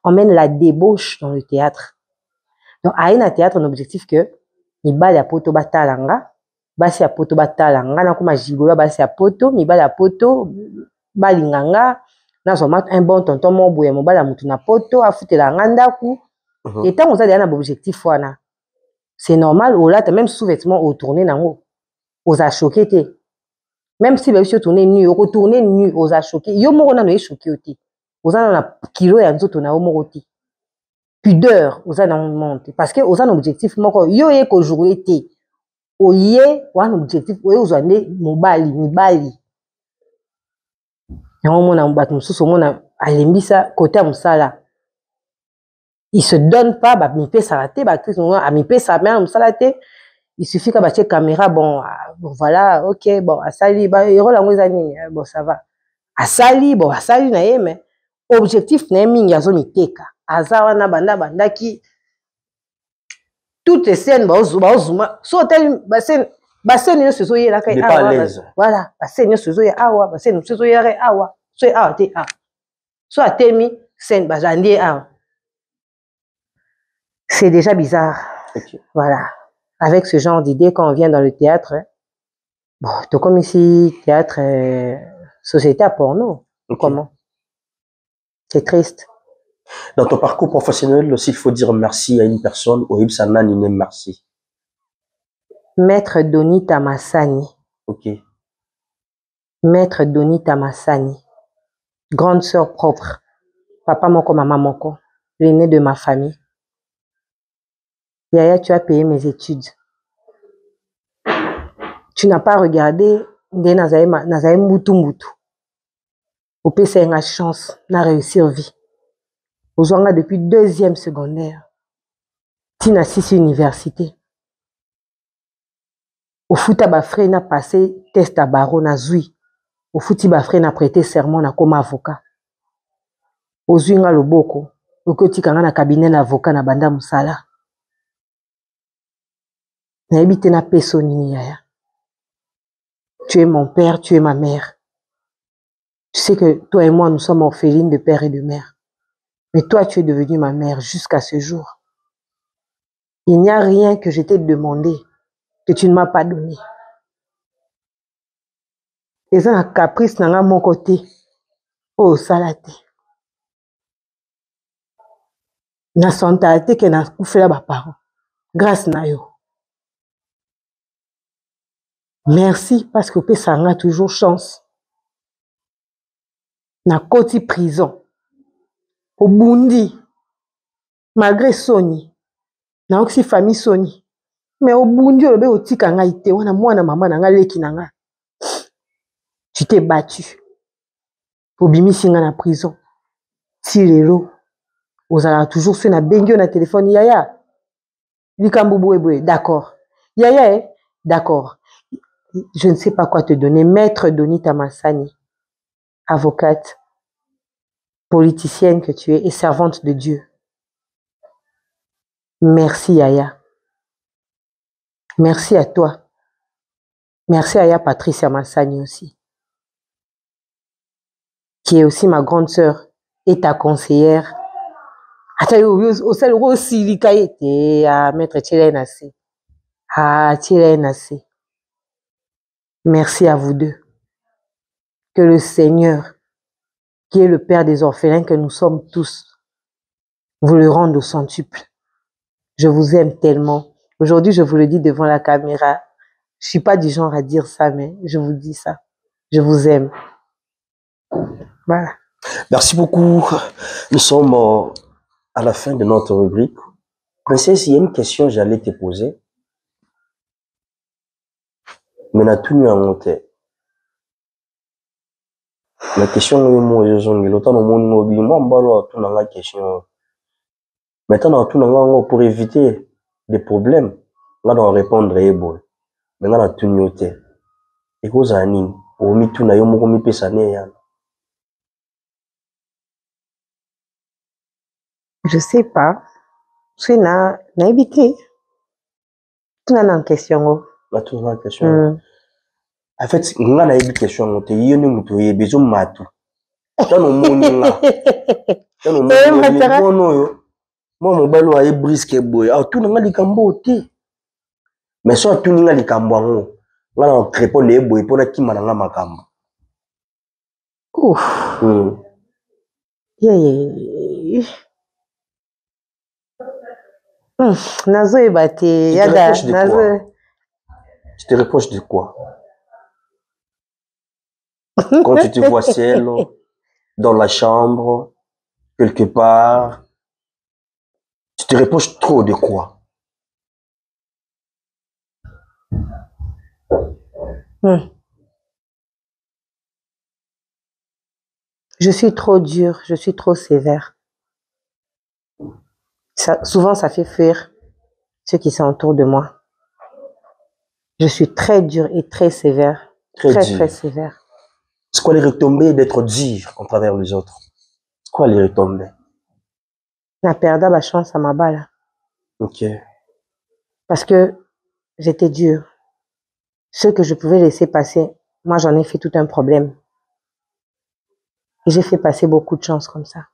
emmènent la débauche dans le théâtre. Donc, à un théâtre, un objectif que, il bat la poto batalanga, basi ya poto batalanga, na kuma jigolo basi ya poto, mi bat la poto, balinganga, na somat un bon tonton mo boye mo bala mutu na poto, afutela nganda ku. Et tant on a un objectif wana, c'est normal, ou là, même sous-vêtements au tourner nango, aux a choqué te. Même si vous tourner nu, au retourner nu, aux a choqué, yo mo na no choqué oti. Aux a na kilo ya nzoto na o mo oti. Pudeur, aux a na monte parce que aux a un objectif moko yo ye ko jouer te. Oye, ou un objectif, oye ozande mobali, mibali. Yango mona mbato mususu mona alembisa côté musala. Il se donne pas ba mi pesa raté, ba actrice a mi pesa même musala te. Il suffit que batie caméra bon voilà, OK, bon asali ba yero lango ezani bon ça va. Asali bon asali na ye mais objectif na mingi azo miteka. Aza wana banda ki toutes les scènes bazuma so tel basen yo sezo yela kai awa voilà basen yo sezo ya awa basen sezo ya awa so awa te a so atemi scène bazandi awa c'est déjà bizarre. Okay. Voilà, avec ce genre d'idée quand on vient dans le théâtre bon tout comme ici théâtre société à porno. Okay. Comment c'est triste. Dans ton parcours professionnel, s'il faut dire merci à une personne, au Ibsana Nine merci. Maître Doni Tamassani. Ok. Maître Doni Tamassani. Grande sœur propre. Papa moko, maman moko. L'aîné de ma famille. Yaya, tu as payé mes études. Tu n'as pas regardé nde nazaye mbutu mbutu. Opesa nga chance na réussir vie. Ozwanga depuis 2e secondaire. Tina 6 université. Au foot ba frère na passé test à barreau na zui. Au foot ba frère na prêté serment na comme avocat. Ozui nga loboko. Okoti kanga na cabinet d'avocat na banda musala. Na ebité na personne yaya. Tu es mon père, tu es ma mère. Tu sais que toi et moi, nous sommes orphelines de père et de mère. Mais toi, tu es devenue ma mère jusqu'à ce jour. Il n'y a rien que je t'ai demandé que tu ne m'as pas donné. Et ça, un caprice n'a mon côté. Oh, salate. Na santé que na koufela ba parents. Grâce na yo. Merci parce que ça a toujours chance. Na koti prison. Au Bundi. Malgré Sony. Na aussi famille Sony. Mais au Bundi, on a dit qu'on a été, on a moi, maman, on a leki nanga. Tu t'es battu. Pour bimi singa na prison. Tirelo. Vous avez toujours fait na bengi na téléphone. Yaya. Likamboubouéboué. D'accord. Yaya, d'accord. Je ne sais pas quoi te donner. Maître Donita Massani. Avocate. Politicienne que tu es et servante de Dieu. Merci Yaya. Merci à toi. Merci à Yaya Patricia Massani aussi. Qui est aussi ma grande sœur et ta conseillère. Maître Tchelenase. Ah, Tchelenase. Merci à vous deux. Que le Seigneur, qui est le Père des orphelins que nous sommes tous, vous le rende au centuple. Je vous aime tellement. Aujourd'hui, je vous le dis devant la caméra. Je ne suis pas du genre à dire ça, mais je vous dis ça. Je vous aime. Voilà. Merci beaucoup. Nous sommes à la fin de notre rubrique. Princesse, il y a une question que j'allais te poser. Mais na tout en honte. La question est moi, l'autant au monde mobile, moi, m'balo tout dans la question. Maintenant, tout dans pour éviter des problèmes, on va répondre et bon. Mais on a tout noté. Et cause à nini, au mi tout na yo moko mi pesa ne ya. Je sais pas. Je suis na évité. Tout na en question. La tout dans la question. En fait, on a une question, te yoni muto ye bezo matu. Tano moni nga. Tano moni yo. Moi mon balo a brisque boy. Ah tout nga likambo te. Mais so tout nga likambo ngo. Nga na répondre e boy pona ki mananga makambo. Ouf. Yeah. Nazo ebate yada nazo. Tu te reproches de quoi? Quand tu te vois seul, dans la chambre, quelque part, tu te reproches trop de quoi? Je suis trop dure, je suis trop sévère. Souvent, ça fait fuir ceux qui sont autour de moi. Je suis très dure et très sévère. Très sévère. C'est quoi les retombées d'être dur en travers les autres? C'est quoi les retombées? La perdre ma chance à ma balle. Ok. Parce que j'étais dure. Ce que je pouvais laisser passer, moi j'en ai fait tout un problème. Et j'ai fait passer beaucoup de chance comme ça.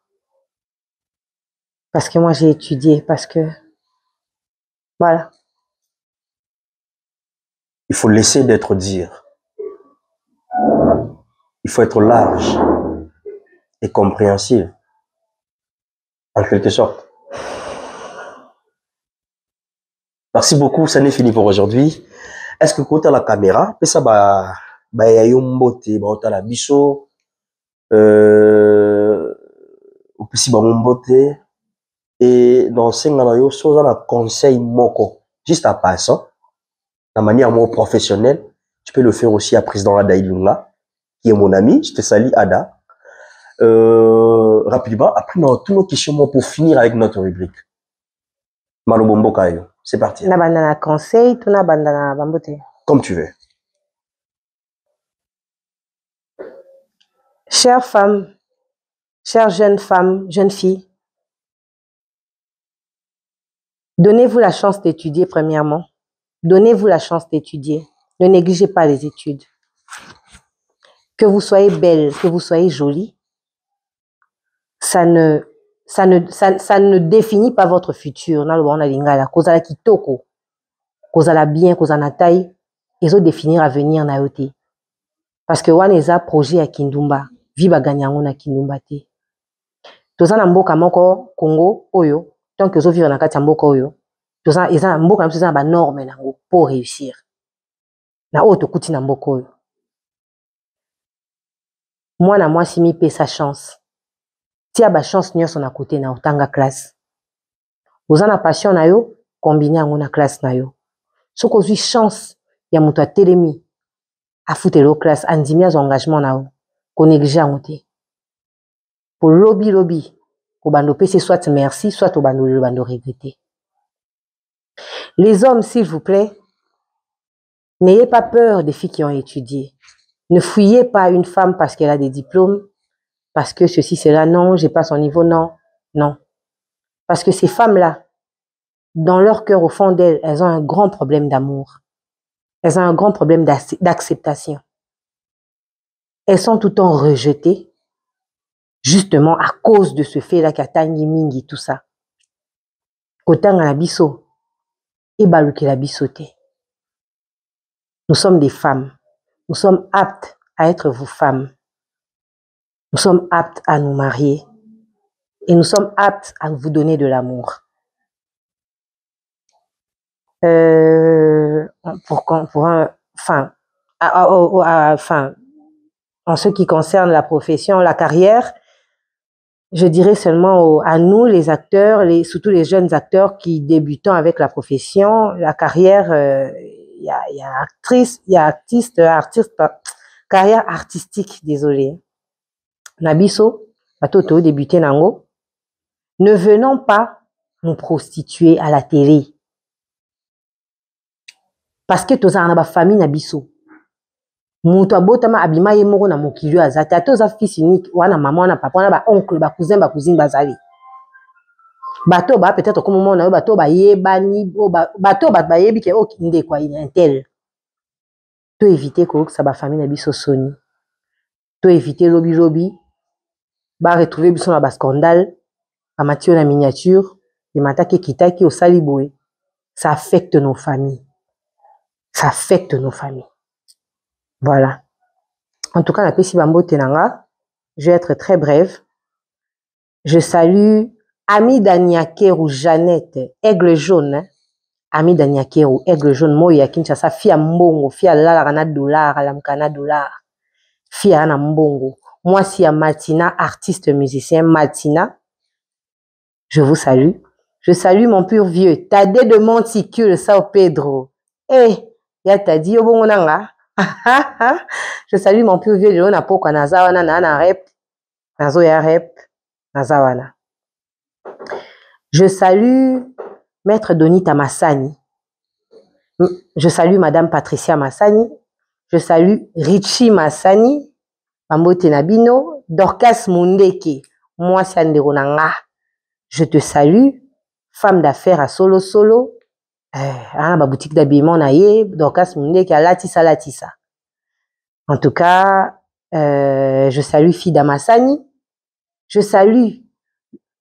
Parce que moi j'ai étudié, parce que... Voilà. Il faut laisser d'être dur. Il faut être large et compréhensif, en quelque sorte. Merci beaucoup, ça n'est fini pour aujourd'hui. Est-ce que quand la caméra, ça va y mbote, ba la biso, aussi ba mbote et dans ce ngana yo so na conseil moko juste à passant, de manière more professionnelle, Tu peux le faire aussi à président Ada Ilunga, qui est mon ami. Je te salue, Ada. Rapidement, après, toutes nos questions pour finir avec notre rubrique. Malobombo Kayo. C'est parti. Na bandana conseil, tout na bandana bambote. Comme tu veux. Chères femmes, chères jeunes femmes, jeunes filles, donnez-vous la chance d'étudier premièrement. Donnez-vous la chance d'étudier. Ne négligez pas les études. Que vous soyez belle, que vous soyez jolie, ça ne définit pas votre futur. Dans le bon lingala, kozala kitoko, kozala bien, kozala taille, ils ont définir avenir na yote. Parce que waneza projet à Kindumba, viba ganyango na Kindumba te. Tozana mboka moko Congo oyo, tant que zo vivre na kati mboka oyo, tozana eza mboka mso ba norme nango pour réussir. Na oto kuti na mboka oyo. Moi si mi pe sa chance. Tia ba chance nyonso na côté na otanga classe. Ozana passion na yo, combiner yango na classe na yo. Soko zui chance ya muto a telemi a futelo classe andimi az engagement na yo. Ko néglige yango te. Pour lobby, ko bando pese soit merci, soit au bando regretter. Les hommes, s'il vous plaît, n'ayez pas peur des filles qui ont étudié. Ne fouillez pas une femme parce qu'elle a des diplômes, parce que ceci, cela, non, j'ai pas son niveau, non, non. Parce que ces femmes-là, dans leur cœur, au fond d'elles, elles ont un grand problème d'amour. Elles ont un grand problème d'acceptation. Elles sont tout le temps rejetées, justement à cause de ce fait-là qu'il y a tangi mingi, tout ça. Kotanga na biso, et baluki la bisote. Nous sommes des femmes. Nous sommes aptes à être vos femmes. Nous sommes aptes à nous marier. Et nous sommes aptes à vous donner de l'amour. En ce qui concerne la profession, la carrière, je dirais seulement à nous, les acteurs, surtout les jeunes acteurs qui débutent avec la profession, la carrière, il y a actrice, il y a artiste, carrière artistique, désolé. Nabiso, Batoto, débuté nango. Ne venons pas nous prostituer à la télé. Parce que tous en a famille Nabiso. Muto abotama abima yemoko na mokili azata toza fils unique wana maman wana papa wana ba oncle ba cousin bazali. Bato ba peut-être comme moment na bato ba yebani bato ba yebi ke o kinde kwa intel. To éviter ko ça ba famille na biso soni. To éviter lobby ba retrouver biso na ba scandale ba matio na miniature et mataki kitaki au saliboué. Ça affecte nos familles. Ça affecte nos familles. Voilà. En tout cas, la Pessi Bambo Tenanga, je vais être très brève. Je salue Ami Daniakeru Jeannette, Aigle Jaune. Hein? Ami Daniakeru, Aigle Jaune, Moya Kinshasa, Fia Mbongo, Fia Lalana Dollar, Alamkana Dollar, Fia Ana Mbongo. Moi, si à Martina, artiste musicien, Martina, je vous salue. Je salue mon pur vieux, Tadé de Monticule, Sao Pedro. Eh, ya Tadi, Obongonanga. Je salue mon plus vieux Léon Apoko Nazawana Nana Rep Nazoya Rep Nazawana. Je salue Maître Donita Massani. Je salue Madame Patricia Massani. Je salue Richie Massani. Mambote Nabino. Dorcas Mundeke. Moi Sanderonanga. Je te salue. Femme d'affaires à Solo Solo. Ma boutique d'habillement naïe, Dorcas Mundeke à Latissa. En tout cas, je salue Fida Massani. Je salue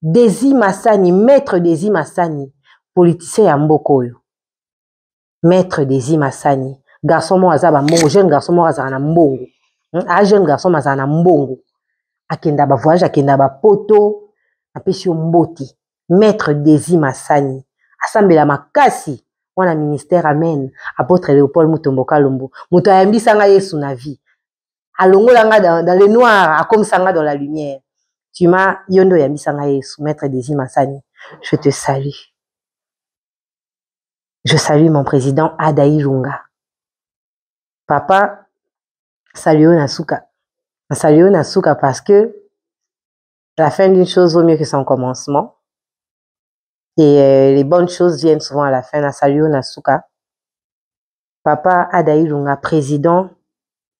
Desi Massani, maître Desi Massani, politicien à Mbokoyo. Maître Desi Massani. Garçon mo azaba mbongo, jeune garçon mo azana mbongo. Jeune garçon mo azana mbongo. Akenda ba voyage, akenda ba poto, apesi mboti. Maître Desi Massani. Asambela makasi. Wana ministère amen. Apôtre Léopold Mutombo Kalombo. Muto ayambi sanga Yesu na vie. Alongolanga dans le noir, comme sanga dans la lumière. Tu m'as yondo yambi sanga Yesu, maître Desi Massani. Je te salue. Je salue mon président Ada Ilunga. Papa, salut Nasuka. Salut Nasuka parce que la fin d'une chose vaut mieux que son commencement. Et les bonnes choses viennent souvent à la fin. Salut Nasuka. Papa Adailunga, président.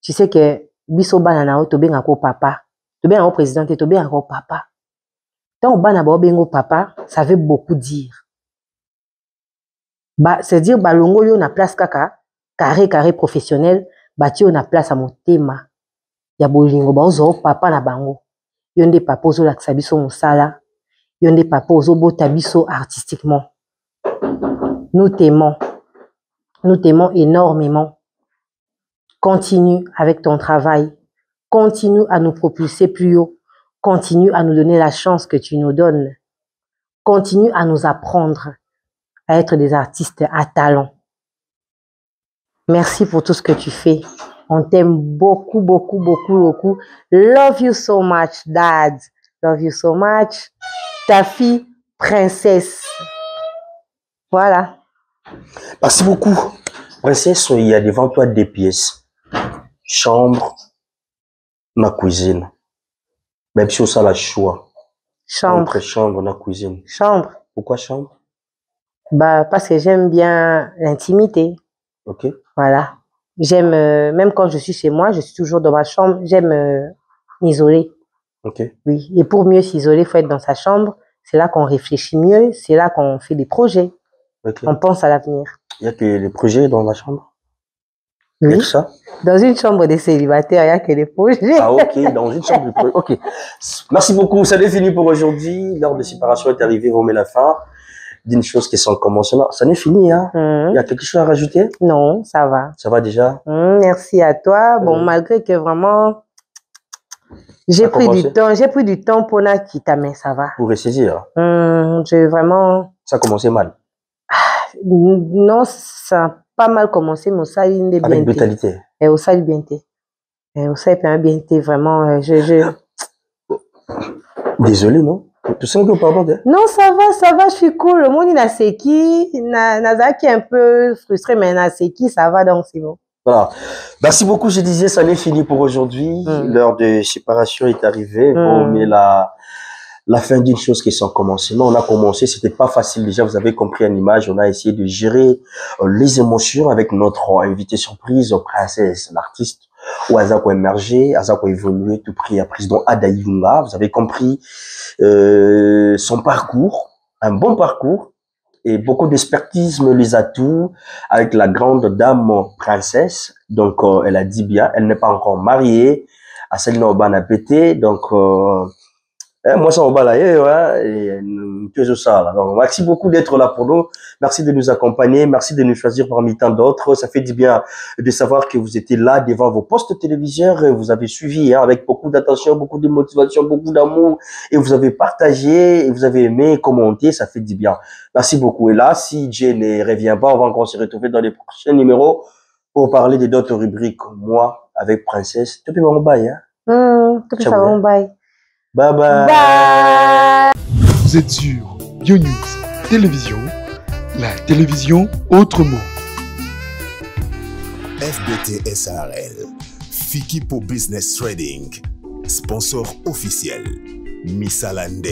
Tu sais que biso banana to benga ko papa. To benga ko président et to benga ko papa. Tant bana ba bengo papa, ça veut beaucoup dire. Bah, c'est dire balongo yo na place kaka, carré professionnel, bati yo na place à motema. Ya bolingo ba ozo papa na bango. Yonde papa ozo lakisa biso mosala. Yonde papa ozo bota biso artistiquement. Nous t'aimons énormément. Continue avec ton travail. Continue à nous propulser plus haut. Continue à nous donner la chance que tu nous donnes. Continue à nous apprendre à être des artistes à talent. Merci pour tout ce que tu fais. On t'aime beaucoup. Love you so much, Dad. Love you so much. Ta fille, princesse. Voilà. Merci beaucoup. Princesse, il y a devant toi 2 pièces. Chambre, ma cuisine. Même si on a le choix. Chambre. Entre chambre, ma cuisine. Chambre. Pourquoi chambre? Bah, parce que j'aime bien l'intimité. Ok. Voilà. J'aime, même quand je suis chez moi, je suis toujours dans ma chambre, j'aime m'isoler. Ok. Oui. Et pour mieux s'isoler, il faut être dans sa chambre. C'est là qu'on réfléchit mieux, c'est là qu'on fait des projets. Okay. On pense à l'avenir. Il y a que les projets dans la chambre? Oui. Il y a que ça? Dans une chambre des célibataires, il n'y a que des projets. Ah, ok, dans une chambre de projets. Ok. Merci beaucoup. Ça n'est fini pour aujourd'hui. L'heure de séparation est arrivée. On met la fin d'une chose qui est sans commencement. Ça n'est fini, hein? Il y a quelque chose à rajouter? Non, ça va. Ça va déjà? Merci à toi. Bon, malgré que vraiment, j'ai pris du temps pour la quitter, mais ça va. Pour ressaisir? J'ai vraiment... Ça a commencé mal? Non, ça a pas mal commencé, mais ça a une bien. Avec brutalité? Et au salut bien. Et au salut bien, vraiment, Désolé, non? Tu sens que pardon? Non, ça va, je suis cool. Le monde, il a séqué, Nazaki est un peu frustré, mais il a séqué, ça va, donc c'est bon. Voilà. Merci beaucoup, je disais, ça n'est fini pour aujourd'hui. L'heure de séparation est arrivée. Bon, mais la fin d'une chose qui est sans commencement. On a commencé, c'était pas facile déjà, vous avez compris en image. On a essayé de gérer les émotions avec notre invité surprise, Princesse, l'artiste, où Azako émergé, Azako évolué, tout pris à président Adailunga. Vous avez compris son parcours, un bon parcours, et beaucoup d'expertise, les atouts, avec la grande dame Princesse. Donc, elle a dit bien, elle n'est pas encore mariée, à celle n'a pété, donc... moi, ça va balayer, ouais, et ça, là. Donc, merci beaucoup d'être là pour nous. Merci de nous accompagner. Merci de nous choisir parmi tant d'autres. Ça fait du bien de savoir que vous étiez là devant vos postes téléviseurs. Vous avez suivi, avec beaucoup d'attention, beaucoup de motivation, beaucoup d'amour. Et vous avez partagé, et vous avez aimé, commenté. Ça fait du bien. Merci beaucoup. Et là, si Jay ne revient pas, on va encore se retrouver dans les prochains numéros pour parler de d'autres rubriques. Moi, avec Princesse. Tu peux m'en bailler, hein? Tu peux m'en bailler. Bye bye. Bye. Vous êtes sur BioNews Télévision, la télévision autrement. FBT SARL, Fiki pour Business Trading, sponsor officiel, Missalande.